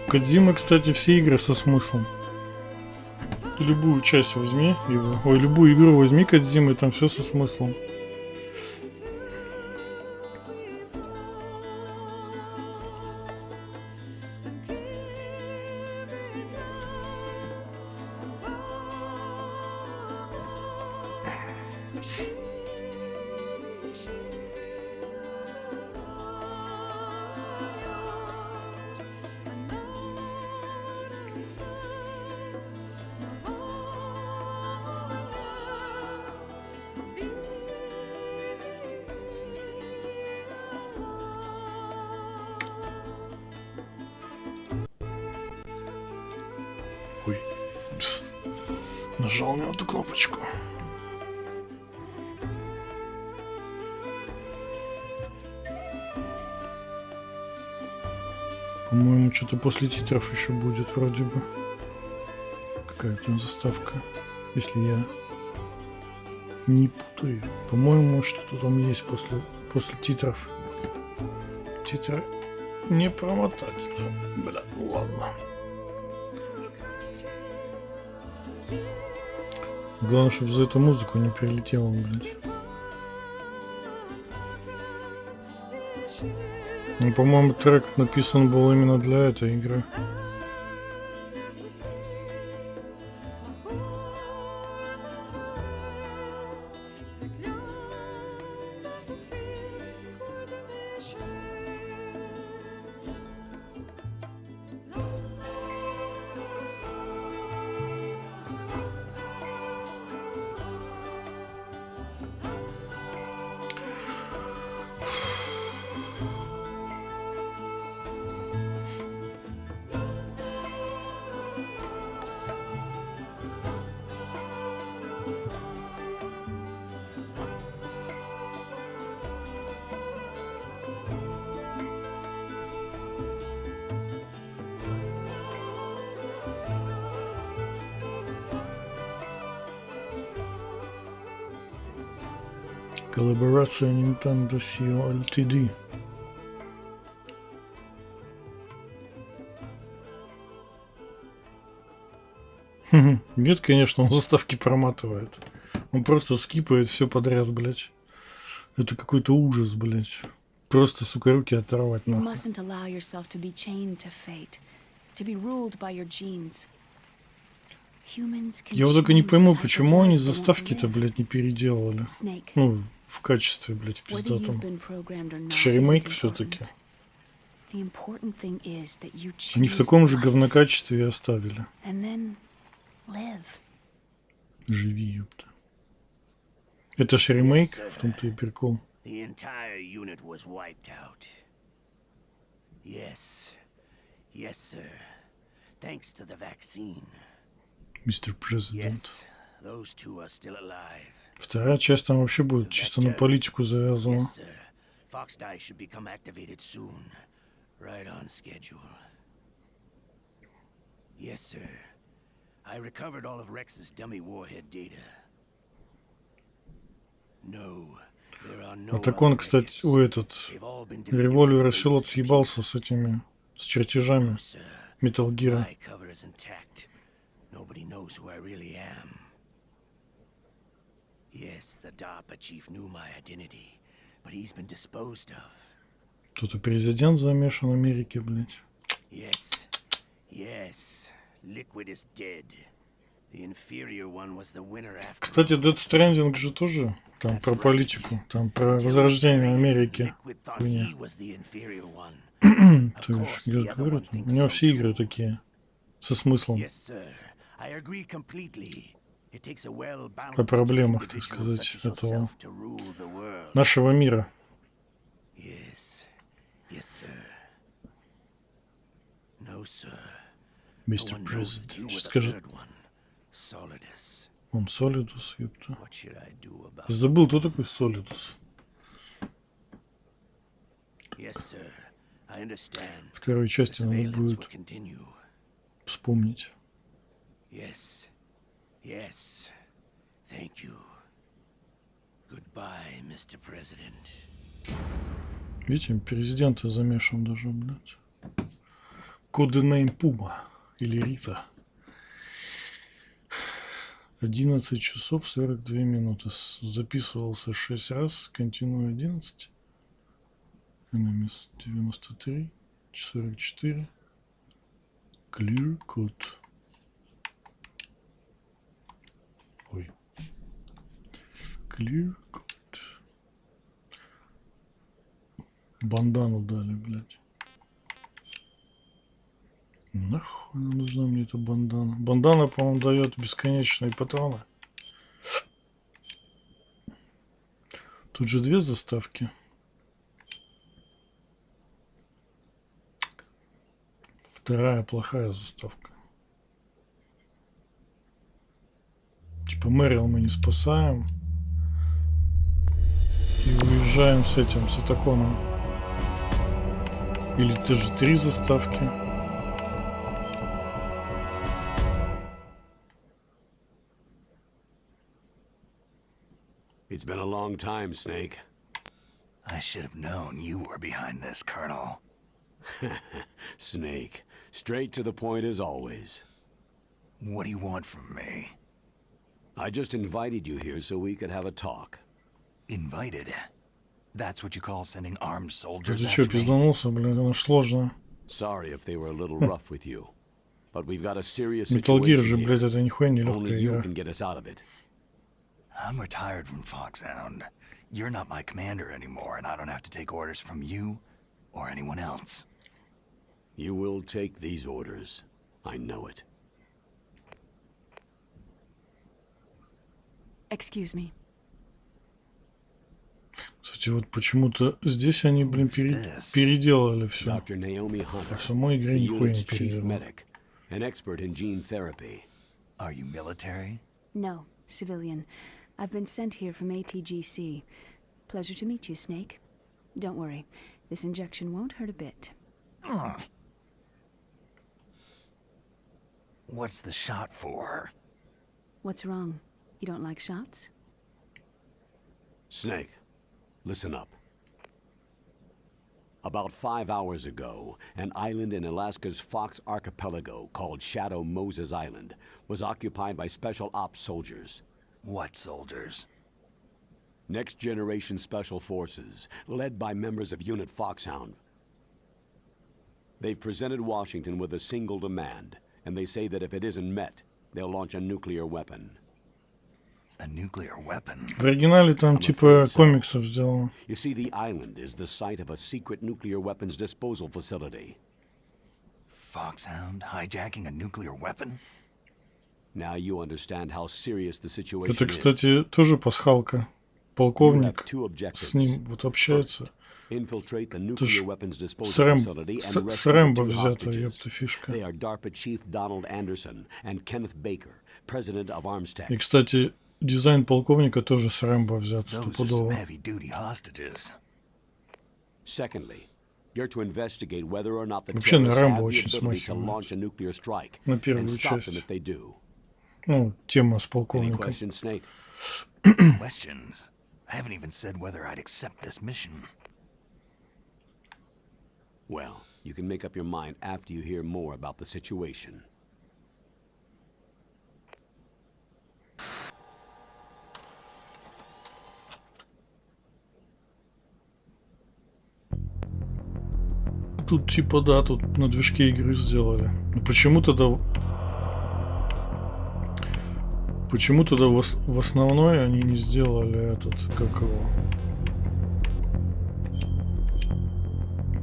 Кодзимы, кстати, все игры со смыслом. Любую часть возьми его. Ой, любую игру возьми Кодзимы, там все со смыслом. Ой, пс. Нажал на эту кнопочку. По-моему, что-то после титров еще будет вроде бы. Какая-то заставка. Если я не путаю. По-моему, что-то там есть после титров. Титры не промотать, да? Бля, ну ладно. Главное, чтобы за эту музыку не прилетело, блядь. Ну, по-моему, трек написан был именно для этой игры. Коллаборация Nintendo CEO Ltd. Нет, конечно, он заставки проматывает. Он просто скипает все подряд, блядь. Это какой-то ужас, блядь. Просто, сука, руки оторвать You нахуй. mustn't allow yourself to be chained to fate, to be ruled by your genes. Humans can Я вот только не choose the пойму, type of почему они life they want to заставки-то, live. блядь, не переделали. Snake, Ну, в качестве, блядь, whether пиздатом. you've been programmed or not Это же ремейк isn't все-таки. important. The important thing is that you Они в choose таком же life говнокачестве и оставили. and then live. Живи, ёпта. Это ж ремейк, в том-то и прикол. The entire unit was wiped out. Yes. Yes, sir. Thanks to the vaccine. Мистер Президент. Yes, those two are still alive. Вторая часть там вообще будет чисто на политику завязана. Yes, sir. Fox Die should become activated soon. Right on schedule. Yes, sir. I recovered all of Rex's dummy warhead data. No, there are no А так он, other кстати, records. этот They've all been deleted револьвер from решил the отъебался с этими, с чертежами No, sir. Metal Gear. My cover is intact. Nobody knows who I really am. Yes, the DARPA chief knew my identity, but he's been disposed of. Тут и президент замешан в Америке, блядь. Yes, yes, Liquid is dead. The inferior one was the winner after. Кстати, Death Stranding же тоже там про политику, там про возрождение Америки. Liquid thought Хуйня. he was the inferior one. То есть, я говорю, там, у него все игры такие, со смыслом. Yes, sir. I agree completely. It takes a well-balanced О проблемах, так individual сказать, such as этого yourself to rule the world. нашего мира. Yes. Yes, sir. No, sir. Мистер No one knows that you Президент. were Что the скажет? third one. Solidus. Он Солидус, ёпта. What should I do about Я забыл, кто такой Солидус. Yes, sir. I understand. Второй части надо Surveillance будет will continue. вспомнить. Yes. Yes. Thank you. Goodbye, Mr. President. Видите, президент замешан даже, блядь. Коденейм Пума. Или Рита. 11 часов 42 минуты. Записывался 6 раз. Континуй 11. Enemies 93. 44. Clear code. Ой. Clear code. Бандану дали, блядь. Нахуй нужна мне эта бандана? Бандана, по-моему, дает бесконечные патроны. Тут же две заставки. Вторая плохая заставка. Типа Мэрил мы не спасаем. И уезжаем с этим, с Атаконом. Или даже три заставки. It's been a long time, Snake. I should have known you were behind this, Colonel. Snake, straight to the point as always. What do you want from me? I just invited you here so we could have a talk. Invited? That's what you call sending armed soldiers Ты что, after me? пизданулся, блин, это ж сложно. Sorry if they were a little rough with you, but we've got a serious Metal Gear situation же, блядь, here. это нихуя не Only легкая you игра. can get us out of it. I'm retired from Foxhound. You're not my commander anymore, and I don't have to take orders from you or anyone else. You will take these orders. I know it. Excuse me. Кстати, вот почему-то здесь они, блин, переделали все. Dr. Naomi А Hunter, в самой игре the нихуя unit's не chief переделали. medic, an expert in gene therapy. Are you military? No, civilian. I've been sent here from ATGC. Pleasure to meet you, Snake. Don't worry, this injection won't hurt a bit. What's the shot for? What's wrong? You don't like shots? Snake, listen up. About 5 hours ago, an island in Alaska's Fox Archipelago called Shadow Moses Island was occupied by Special Ops soldiers. What soldiers? Next Generation Special Forces, led by members of Unit Foxhound. They've presented Washington with a single demand, and they say that if it isn't met, they'll launch a nuclear weapon. A nuclear weapon? В оригинале там типа комиксов сделано. You see, the island is the site of a secret nuclear weapons disposal facility. Foxhound hijacking a nuclear weapon? Now you understand how serious the situation Это, is. кстати, тоже пасхалка. Полковник с ним вот общается. Infiltrate the Это nuclear ж weapons disposal с facility and с rescue Рэмбо the two взята, hostages. ёпта, фишка. They are DARPA Chief Donald Anderson and Kenneth Baker, President of ARMSTech. И, кстати, дизайн полковника тоже с Рэмбо взят, Those are some стопудово. heavy-duty hostages. Secondly, you're to investigate whether or not the Вообще на terrorists Рэмбо have the очень ability to смахивает. launch a nuclear strike На and первую stop them часть. if they do. Ну, тема с Any полковником. questions, Snake? Questions? I haven't even said whether I'd accept this mission. Well, you can make up your mind after you hear more about the situation. Тут типа, да, тут на движке игры сделали. Но почему тогда в основной они не сделали этот, как его?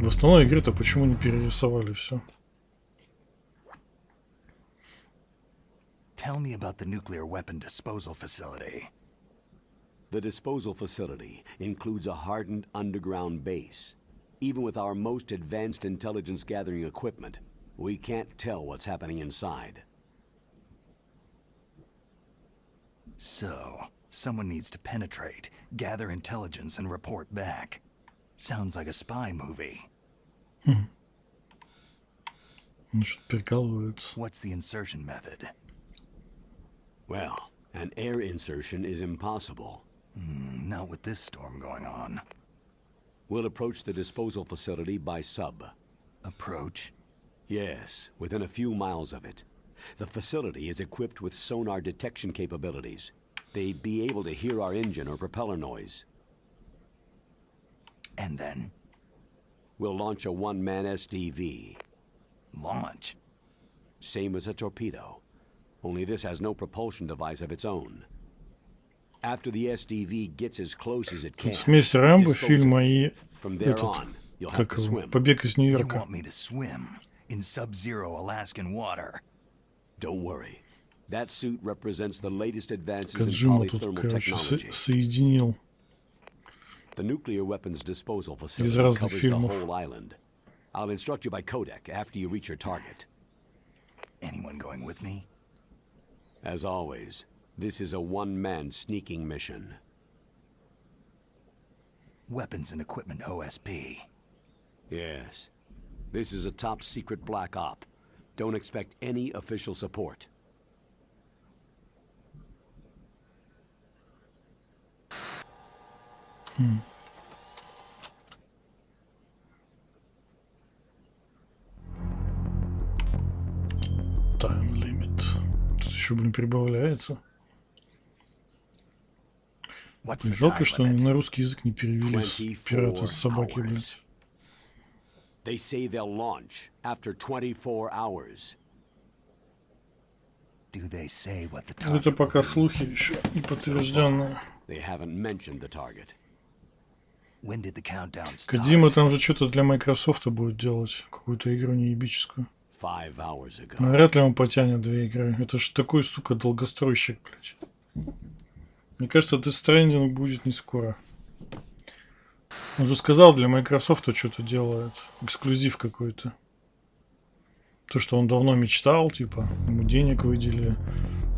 В основной игре-то почему не перерисовали все? Tell me about the nuclear weapon disposal facility. The disposal facility includes a hardened underground base. Even with our most advanced intelligence gathering equipment, we can't tell what's happening inside. So, someone needs to penetrate, gather intelligence, and report back. Sounds like a spy movie. Ну, что-то прикалывается. What's the insertion method? Well, an air insertion is impossible. Not with this storm going on. We'll approach the disposal facility by sub. Approach? Yes, within a few miles of it. The facility is equipped with sonar detection capabilities. They'd be able to hear our engine or propeller noise. And then? We'll launch a one-man SDV. Launch? Same as a torpedo. Only this has no propulsion device of its own. After the SDV gets as close as it can, Тут смесь Рэмбо, dispose фильма of it. и From there этот, on, you'll have как to его, swim. Побег из You Нью-Йорка. want me to swim in sub-zero Alaskan water? Don't worry. That suit represents the latest advances in Каджима тут, polythermal короче, technology. соединил. The nuclear weapons disposal Из facility разных covers the фильмов. whole island. I'll instruct you by codec after you reach your target. Anyone going with me? As always, this is a one-man sneaking mission. Weapons and equipment OSP. Yes. This is a top-secret black op. Don't expect any official support. Time limit. Тут еще, блин, прибавляется. What's the Жалко, time что они limit? на русский язык не перевели 24 пираты с собаки, hours. блядь. They say they'll launch after 24 hours. Do they say what the Ну, это target пока will be? слухи еще не подтвержденные. They haven't mentioned the target. When did the countdown start? Кодзима там же что-то для Microsoft будет делать. Какую-то игру неебическую. 5 hours ago. Навряд ли он потянет 2 игры. Это ж такой, сука, долгостройщик, блядь. Мне кажется, Death Stranding будет не скоро. Он же сказал, для Microsoft что-то делает. Эксклюзив какой-то. То, что он давно мечтал, типа, ему денег выделили.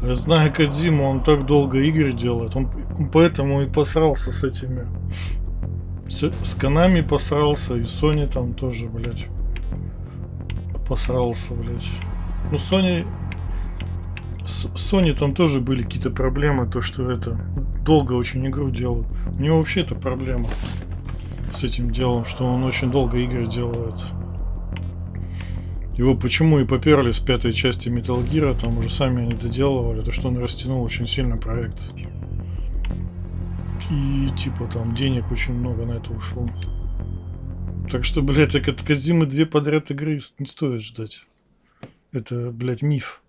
А я знаю Кодзиму, он так долго игры делает. Он поэтому и посрался с этими. С Канами посрался, и Sony там тоже, блядь. Посрался, блядь. Ну, Sony там тоже были какие-то проблемы, то, что это долго очень игру делают. У него вообще это проблема. с этим делом, что он очень долго игры делает. Его почему и поперли с 5-й части Metal Gear, там уже сами они доделывали, то что он растянул очень сильно проект. И типа там денег очень много на это ушло. Так что, блядь, так от Кодзимы 2 подряд игры не стоит ждать. Это, блядь, миф.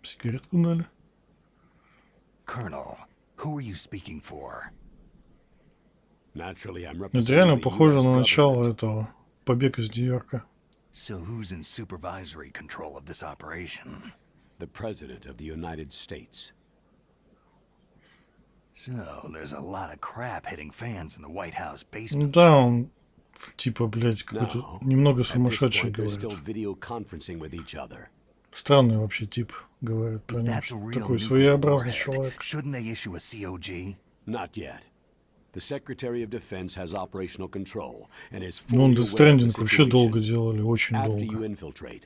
Сигаретку дали. Colonel, who are you speaking for? Это реально похоже на начало этого побега из Нью-Йорка. So who's in supervisory control of this operation? The President of the United States. So there's a lot of crap hitting fans in the White House basement. Да, он типа, блядь, какой-то немного сумасшедший, говорит. Странный вообще тип, говорят про него. Такой своеобразный человек. Shouldn't they issue a COG? Not yet. The Secretary of Defense has operational control and is Ну, он fully Death aware of the Stranding вообще долго situation. делали, очень After you долго. infiltrate,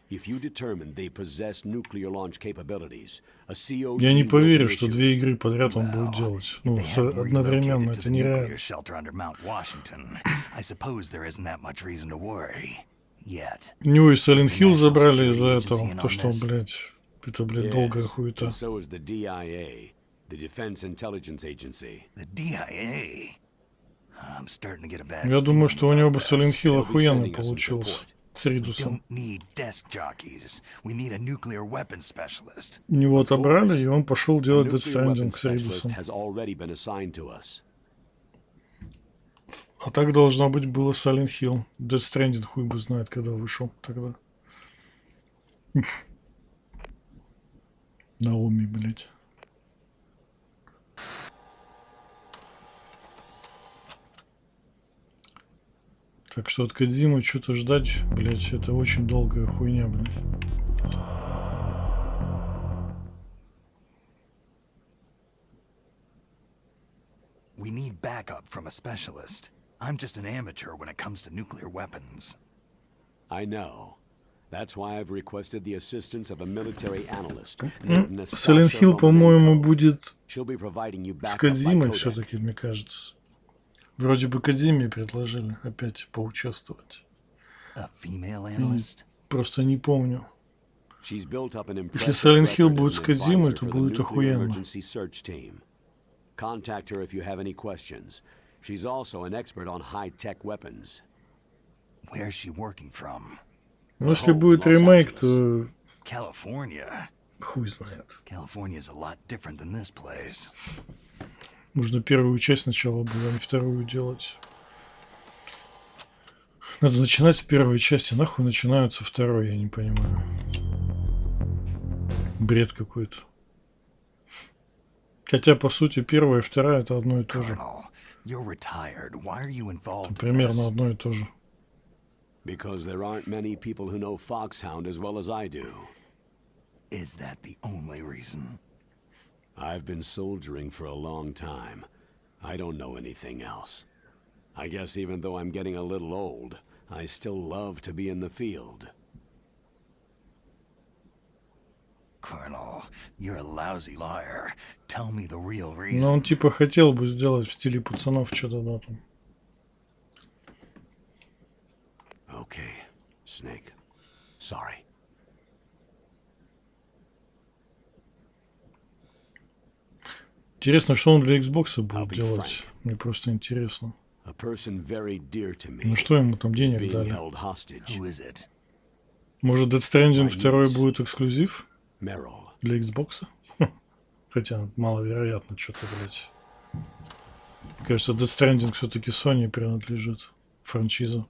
if you determine they possess nuclear launch capabilities, a COG Я не will поверю, be что issued. 2 игры подряд он будет делать. Ну, одновременно, это нереально. Shelter under Mount Washington. I suppose there isn't that much reason to worry. Yet. У него и Silent Hill забрали из-за этого. То, что, блядь, это, блядь, долгая хуета. And so is the DIA, the Defense Intelligence Agency. The DIA? I'm starting to get a bad Я думаю, что у него бы feeling Silent Hill They'll be охуенный sending us some получился. С We Ридусом. don't need desk jockeys. We need a nuclear weapons specialist. У него отобрали, и он пошел A делать Death nuclear weapons Stranding с specialist Ридусом. has already been assigned to us. А так должно быть было Silent Hill. Death Stranding хуй бы знает, когда вышел тогда. Наоми, блядь. Так что от Кодзимы что-то ждать, блядь, это очень долгая хуйня, блядь. We need backup from a specialist. I'm just an amateur when it comes to nuclear weapons. I know. That's why I've requested the assistance of a military analyst. Silent Hill, по-моему, будет She'll be providing you с backup by Кодзимой codec. все-таки, мне кажется. Вроде бы Кодзиме предложили опять поучаствовать. A female analyst? Просто не помню. She's built up an Если impressive Silent Hill record будет as с an Кодзимой, advisor то for the будет nuclear охуенно. emergency search team. Contact her if you have any questions. She's also an expert on high-tech weapons. Where's she working from? Но если Oh, будет Los ремейк, Angeles. то California. хуй знает. California's a lot different than this place. Нужно первую часть сначала было, а не вторую делать. Надо начинать с первой части. Нахуй начинают со второй, я не понимаю. Бред какой-то. Хотя, по сути, первая и вторая это одно и то же. Colonel, you're retired. Why are you involved in Примерно this? одно и то же. Because there aren't many people who know Foxhound as well as I do. Is that the only reason? I've been soldiering for a long time. I don't know anything else. I guess even though I'm getting a little old, I still love to be in the field. Colonel, you're a lousy liar. Tell me the real Но reason. он типа хотел бы сделать в стиле пацанов что-то, да, там. Okay, Snake. Sorry. Интересно, что он для Xbox I'll будет be делать. frank. Мне просто интересно. A person very dear to me Ну что ему там is денег being дали? held hostage. Who is it? Может, Death Stranding My 2 niece. будет эксклюзив Merrill. для Xbox? Хотя маловероятно что-то, блядь. Кажется, Death Stranding все-таки Sony принадлежит. Франшиза.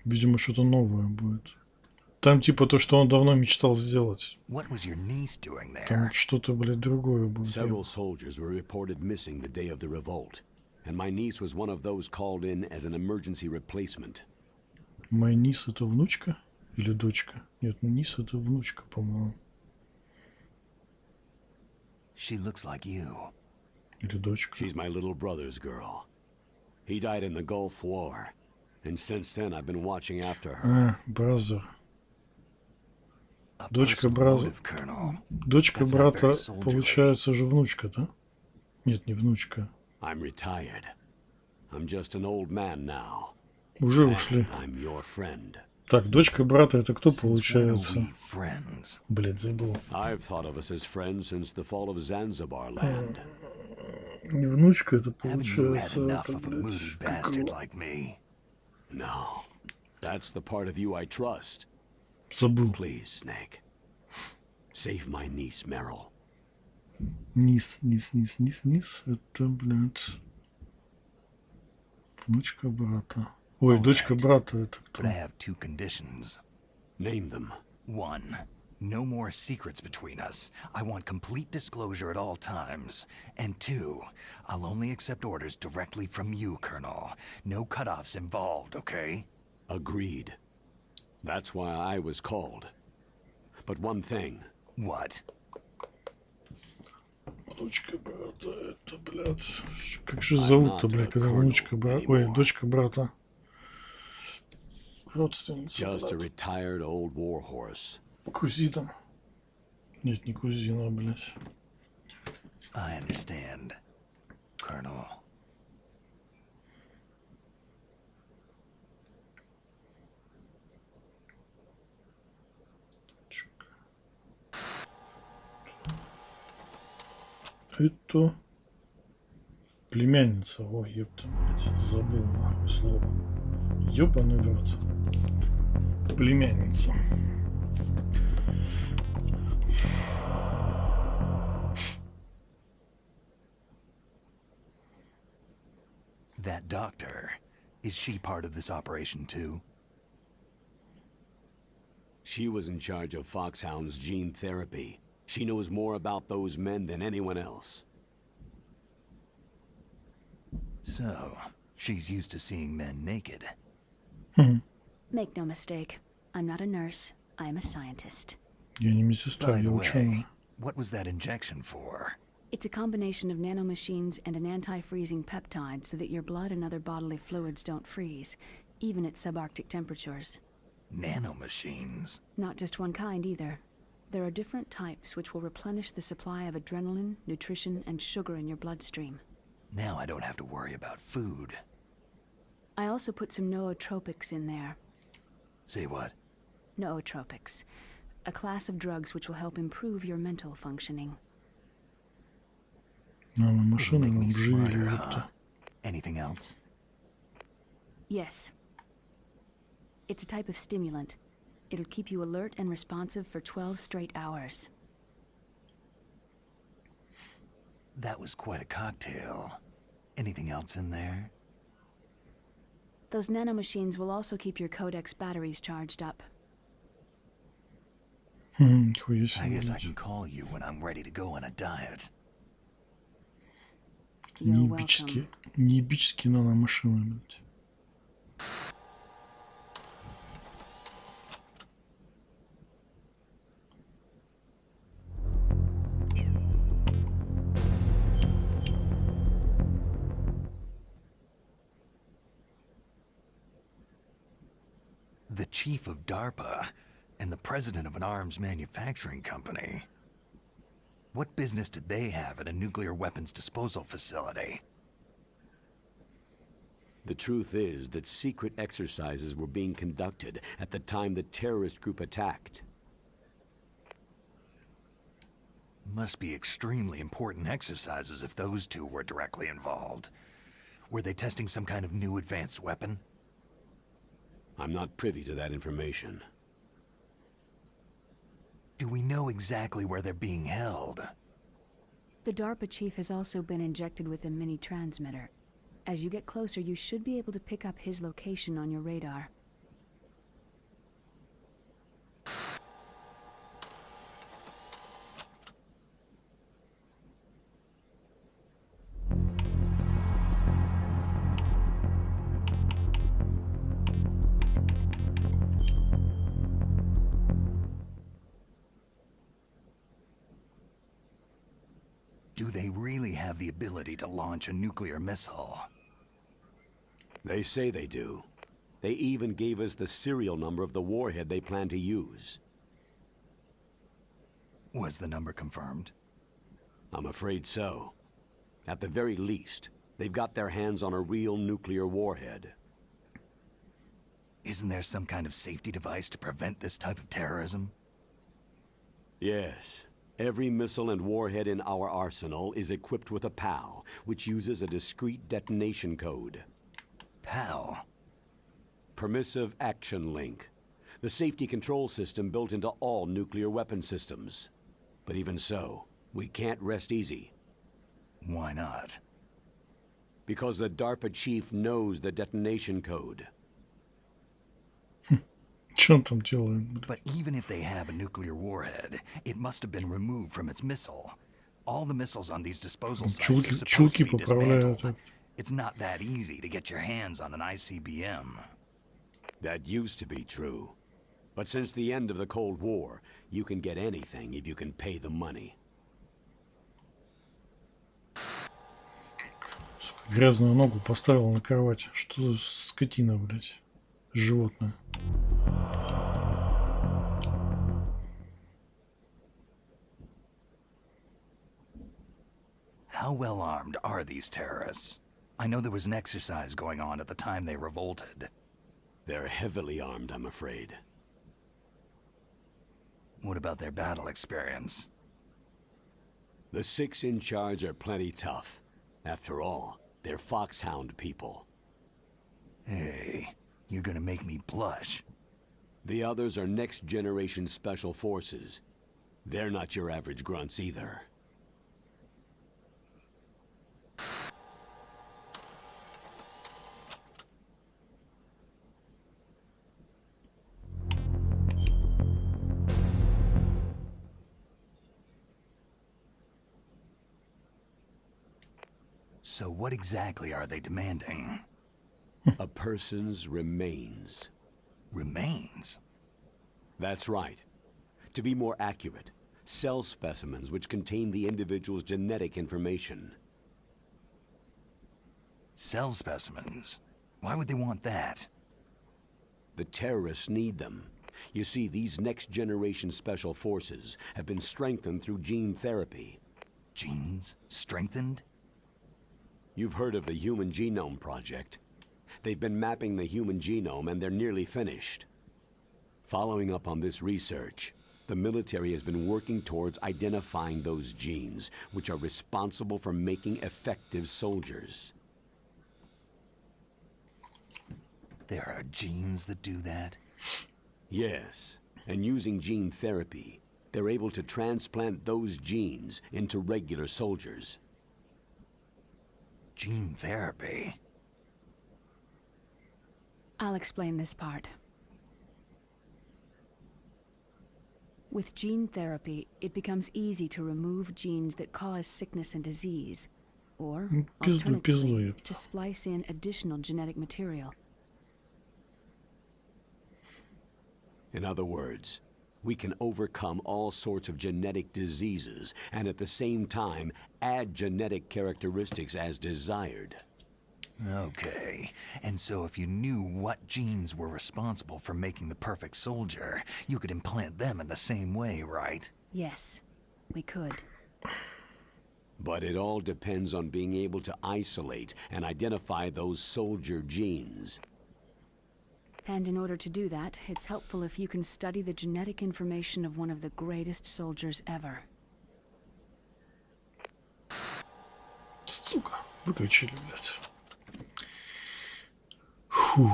Видимо, что-то новое будет. Там типа то, что он давно мечтал сделать. What was your niece doing there? Там что-то, блядь, другое будет. Several soldiers were reported missing the day of the revolt, and my niece was one of those called in as an emergency replacement. Моя низ это внучка или дочка? Нет, низ это внучка, по-моему. She looks like you. Или дочка. She's my little brother's girl. He died in the Gulf War, and since then I've been watching after her. А, Бразер. Дочка брата, получается же внучка, да? Нет, не внучка. I'm retired. I'm just an old man now. Уже ушли. I'm your friend. Так, дочка брата, это кто получается? Блядь, забыл. I've thought of us as friends since the fall of Zanzibar land. Не внучка, это получается, это, блядь, No, that's the part of you I trust. Забыл. Please, Snake. Save my niece, Meryl. Низ. Это, блядь, внучка брата. Ой, дочка брата, это кто? But I have two conditions. Name them. 1. No more secrets between us. I want complete disclosure at all times. And 2. I'll only accept orders directly from you, Colonel. No cutoffs involved, okay? Agreed. That's why I was called. But one thing. What? Дочка брата, это, блядь, как же зовут-то, блядь, когда внучка брата, ой, дочка брата. Родственница, Just a блядь. retired old warhorse. Кузина. Нет, не кузина, блядь. I understand, Colonel. Это племянница. Ой, ёпта, блядь, забыл нахуй слово. Ёбаный в рот. Племянница. That doctor, is she part of this operation too? She was in charge of Foxhound's gene therapy. She knows more about those men than anyone else. So, she's used to seeing men naked. Make no mistake, I'm not a nurse, I am a scientist. Я не медсестра, By я the ученый. way, what was that injection for? It's a combination of nanomachines and an anti-freezing peptide so that your blood and other bodily fluids don't freeze, even at subarctic temperatures. Nanomachines? Not just one kind either. There are different types which will replenish the supply of adrenaline, nutrition, and sugar in your bloodstream. Now I don't have to worry about food. I also put some nootropics in there. Say what? Nootropics. A class of drugs which will help improve your mental functioning. На машину Make me обживили, smarter, ёпта. huh? Anything else? Yes. It's a type of stimulant. It'll keep you alert and responsive for 12 straight hours. That was quite a cocktail. Anything else in there? Those nanomachines will also keep your codex batteries charged up. Нихуя себе, I guess I блядь. can call you when I'm ready to go on a diet. You're Неебические, welcome. неебические наномашины, блядь. The chief of DARPA and the president of an arms manufacturing company. What business did they have at a nuclear weapons disposal facility? The truth is that secret exercises were being conducted at the time the terrorist group attacked. Must be extremely important exercises if those two were directly involved. Were they testing some kind of new advanced weapon? I'm not privy to that information. Do we know exactly where they're being held? The DARPA chief has also been injected with a mini transmitter. As you get closer, you should be able to pick up his location on your radar. Do they really have the ability to launch a nuclear missile? They say they do. They even gave us the serial number of the warhead they plan to use. Was the number confirmed? I'm afraid so. At the very least, they've got their hands on a real nuclear warhead. Isn't there some kind of safety device to prevent this type of terrorism? Yes. Every missile and warhead in our arsenal is equipped with a PAL, which uses a discrete detonation code. PAL? Permissive Action Link. The safety control system built into all nuclear weapon systems. But even so, we can't rest easy. Why not? Because the DARPA chief knows the detonation code. Что он там делает? But even if they have a nuclear warhead, it must have been removed from its missile. All the missiles on these disposal sites are supposed to be dismantled. It's not that easy to get your hands on an ICBM. That used to be true. But since the end of the Cold War, you can get anything if you can pay the money. Грязную ногу поставил на кровать. Что за скотина, блядь? Животное. How well armed are these terrorists? I know there was an exercise going on at the time they revolted. They're heavily armed, I'm afraid. What about their battle experience? The 6 in charge are plenty tough. After all, they're foxhound people. Hey, you're gonna make me blush. The others are next-generation special forces. They're not your average grunts either. So what exactly are they demanding? A person's remains. Remains? That's right. To be more accurate, cell specimens which contain the individual's genetic information. Cell specimens? Why would they want that? The terrorists need them. You see, these next-generation special forces have been strengthened through gene therapy. Genes? Strengthened? You've heard of the Human Genome Project. They've been mapping the human genome and they're nearly finished. Following up on this research, the military has been working towards identifying those genes, which are responsible for making effective soldiers. There are genes that do that? Yes, and using gene therapy, they're able to transplant those genes into regular soldiers. Gene therapy? I'll explain this part. With gene therapy, it becomes easy to remove genes that cause sickness and disease, or alternatively, to splice in additional genetic material. In other words, we can overcome all sorts of genetic diseases and at the same time add genetic characteristics as desired. Okay, and so if you knew what genes were responsible for making the perfect soldier, you could implant them in the same way, right? Yes, we could. But it all depends on being able to isolate and identify those soldier genes. And in order to do that, it's helpful if you can study the genetic information of one of the greatest soldiers ever. Сука, выключили, блядь. Фу.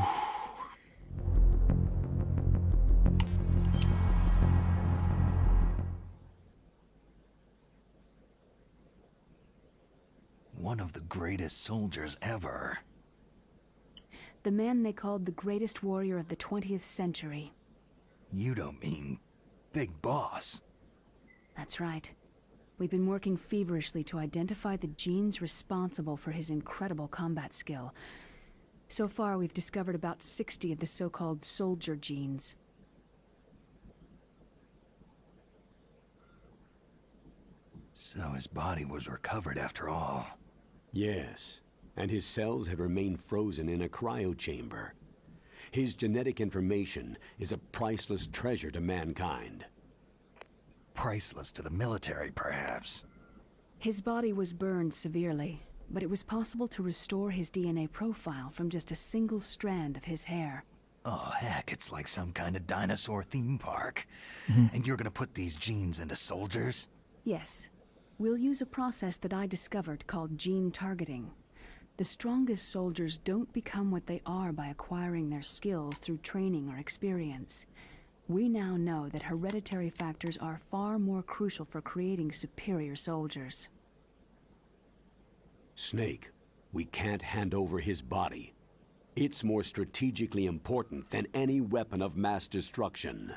One of the greatest soldiers ever. The man they called the greatest warrior of the 20th century. You don't mean Big Boss? That's right. We've been working feverishly to identify the genes responsible for his incredible combat skill. So far, we've discovered about 60 of the so-called soldier genes. So his body was recovered after all. Yes, and his cells have remained frozen in a cryochamber. His genetic information is a priceless treasure to mankind. priceless to the military, perhaps. His body was burned severely, but it was possible to restore his DNA profile from just a single strand of his hair. Oh, heck, it's like some kind of dinosaur theme park. And you're gonna put these genes into soldiers? Yes. We'll use a process that I discovered called gene targeting. The strongest soldiers don't become what they are by acquiring their skills through training or experience. We now know that hereditary factors are far more crucial for creating superior soldiers. Snake, we can't hand over his body. It's more strategically important than any weapon of mass destruction.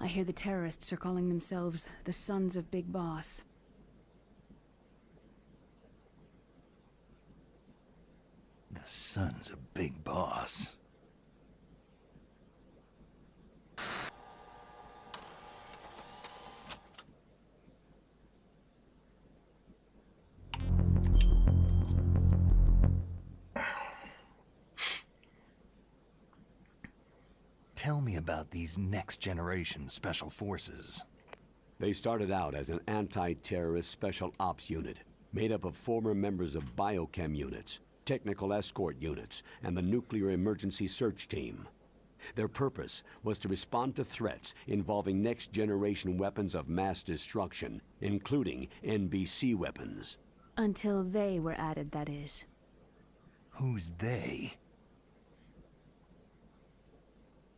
I hear the terrorists are calling themselves the Sons of Big Boss. The Sons of Big Boss. Tell me about these next-generation special forces. They started out as an anti-terrorist special ops unit, made up of former members of biochem units, technical escort units, and the nuclear emergency search team. Their purpose was to respond to threats involving next-generation weapons of mass destruction, including NBC weapons. Until they were added, that is. Who's they?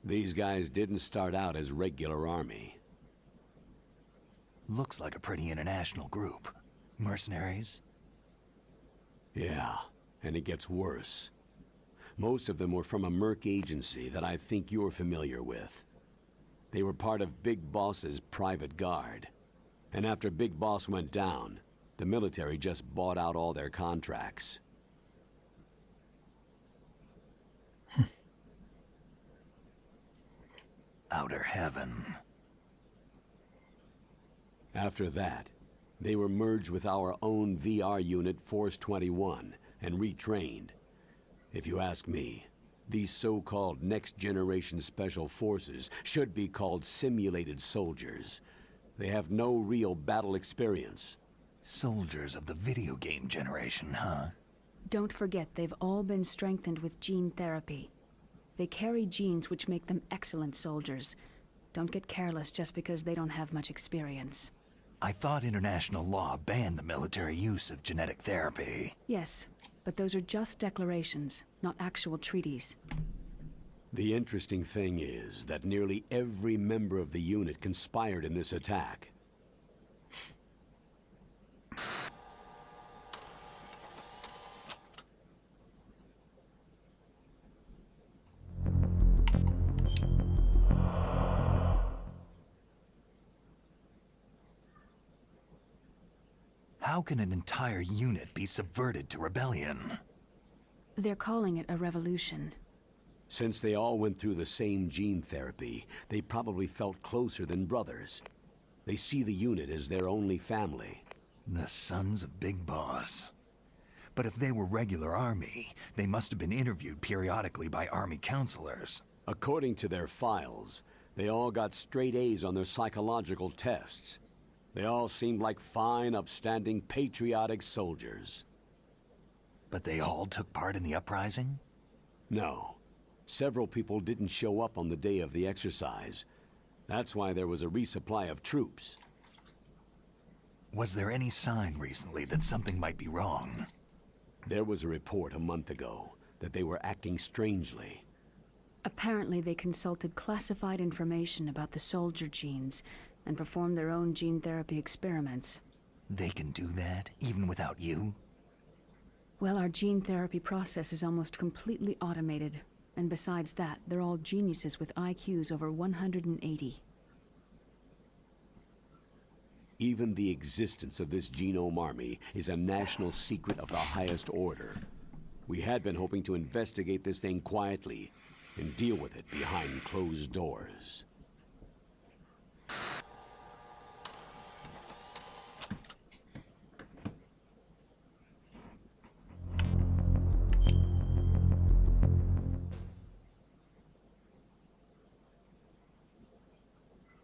These guys didn't start out as regular army. Looks like a pretty international group. Mercenaries? Yeah, and it gets worse. Most of them were from a merc agency that I think you're familiar with. They were part of Big Boss's private guard. And after Big Boss went down, the military just bought out all their contracts. Outer heaven. After that, they were merged with our own VR unit, Force 21, and retrained. If you ask me, these so-called next-generation special forces should be called simulated soldiers. They have no real battle experience. Soldiers of the video game generation, huh? Don't forget, they've all been strengthened with gene therapy. They carry genes which make them excellent soldiers. Don't get careless just because they don't have much experience. I thought international law banned the military use of genetic therapy. Yes, but those are just declarations, not actual treaties. The interesting thing is that nearly every member of the unit conspired in this attack. How can an entire unit be subverted to rebellion? They're calling it a revolution. Since they all went through the same gene therapy, they probably felt closer than brothers. They see the unit as their only family. The Sons of Big Boss. But if they were regular army, they must have been interviewed periodically by army counselors. According to their files, they all got straight A's on their psychological tests. They all seemed like fine, upstanding, patriotic soldiers. But they all took part in the uprising? No. Several people didn't show up on the day of the exercise. That's why there was a resupply of troops. Was there any sign recently that something might be wrong? There was a report a month ago that they were acting strangely. Apparently they consulted classified information about the soldier genes and performed their own gene therapy experiments. They can do that, even without you? Well, our gene therapy process is almost completely automated. And besides that, they're all geniuses with IQs over 180. Even the existence of this genome army is a national secret of the highest order. We had been hoping to investigate this thing quietly and deal with it behind closed doors.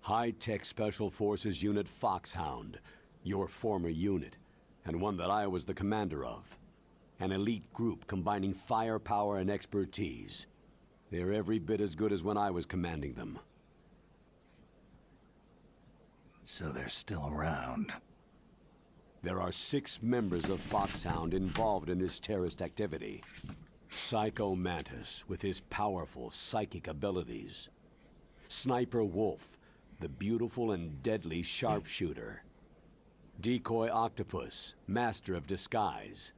High-tech Special Forces Unit Foxhound, your former unit, and one that I was the commander of. An elite group combining firepower and expertise. They're every bit as good as when I was commanding them. So they're still around. There are 6 members of Foxhound involved in this terrorist activity. Psycho Mantis, with his powerful psychic abilities. Sniper Wolf, the beautiful and deadly sharpshooter. Decoy Octopus, master of disguise.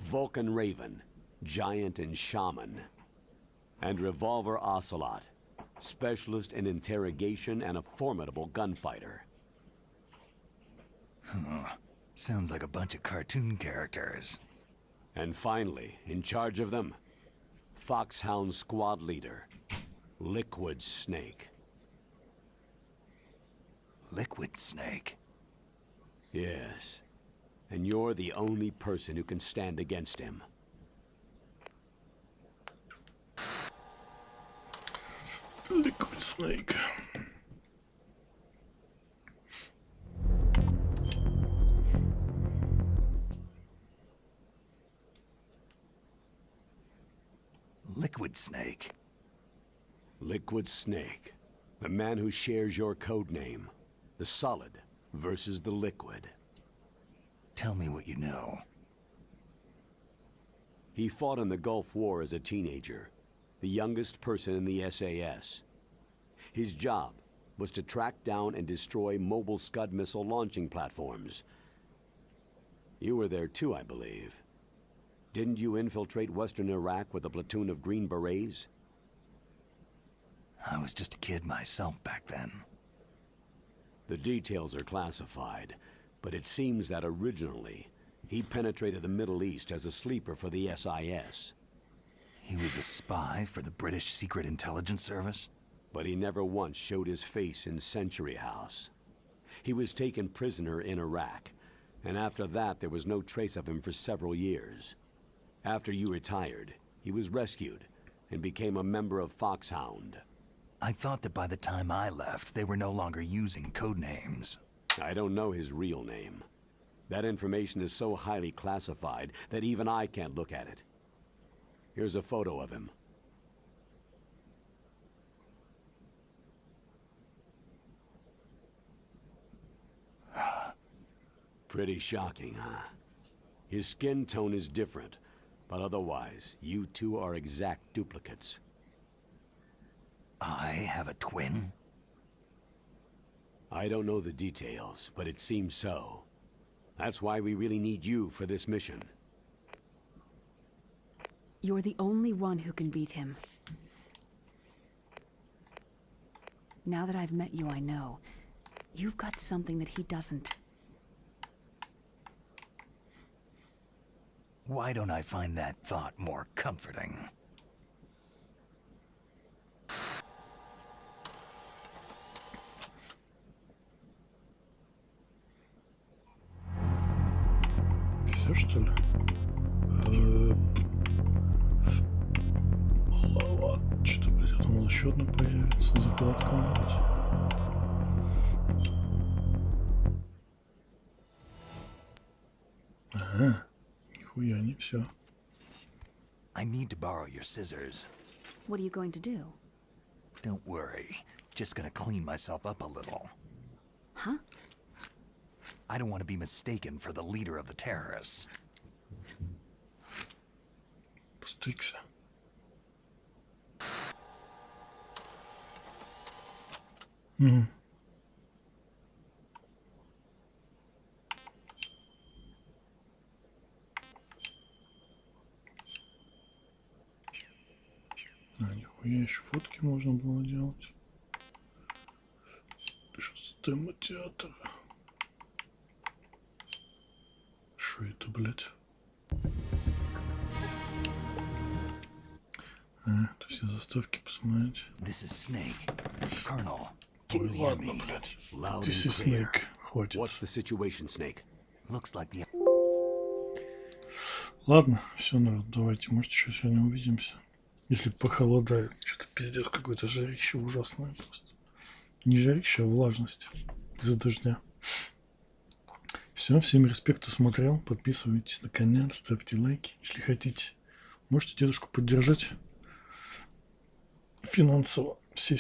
Vulcan Raven, giant and shaman. And Revolver Ocelot, specialist in interrogation and a formidable gunfighter. Sounds like a bunch of cartoon characters. And finally, in charge of them, Foxhound Squad Leader, Liquid Snake. Liquid Snake? Yes. And you're the only person who can stand against him. Liquid Snake. Liquid Snake. Liquid Snake. The man who shares your code name. The solid versus the liquid. Tell me what you know. He fought in the Gulf War as a teenager, the youngest person in the SAS. His job was to track down and destroy mobile Scud missile launching platforms. You were there too, I believe. Didn't you infiltrate Western Iraq with a platoon of Green Berets? I was just a kid myself back then. The details are classified, but it seems that originally, he penetrated the Middle East as a sleeper for the SIS. He was a spy for the British Secret Intelligence Service? But he never once showed his face in Century House. He was taken prisoner in Iraq, and after that there was no trace of him for several years. After you retired, he was rescued and became a member of Foxhound. I thought that by the time I left, they were no longer using code names. I don't know his real name. That information is so highly classified that even I can't look at it. Here's a photo of him. Pretty shocking, huh? His skin tone is different, but otherwise, you two are exact duplicates. I have a twin? I don't know the details, but it seems so. That's why we really need you for this mission. You're the only one who can beat him. Now that I've met you, I know. You've got something that he doesn't. Why don't I find that thought more comforting? Все, что ли? Маловато. Что-то, блядь, я думал, еще одна появится. Закладка, блядь. Ага. Нихуя не все. I need to borrow your scissors. What are you going to do? Don't worry. Just gonna clean myself up a little. Huh? I don't want to be mistaken for the leader of the terrorists. Постригся. Нихуя, еще фотки можно было делать. Что за демо-театр? Что это, блядь? Это все заставки посмотреть. This is Snake. Colonel, Ой, can you hear ладно, me? блядь. Loud This and is clear. Snake. Хватит. What's the situation, Snake? Looks like the Ладно, все, народ, давайте, может, еще сегодня увидимся. Если похолодает. Что-то пиздец, какое-то жарище ужасное просто. Не жарище, а влажность из-за дождя. Все, всем респект, кто смотрел. Подписывайтесь на канал, ставьте лайки, если хотите. Можете дедушку поддержать финансово. Все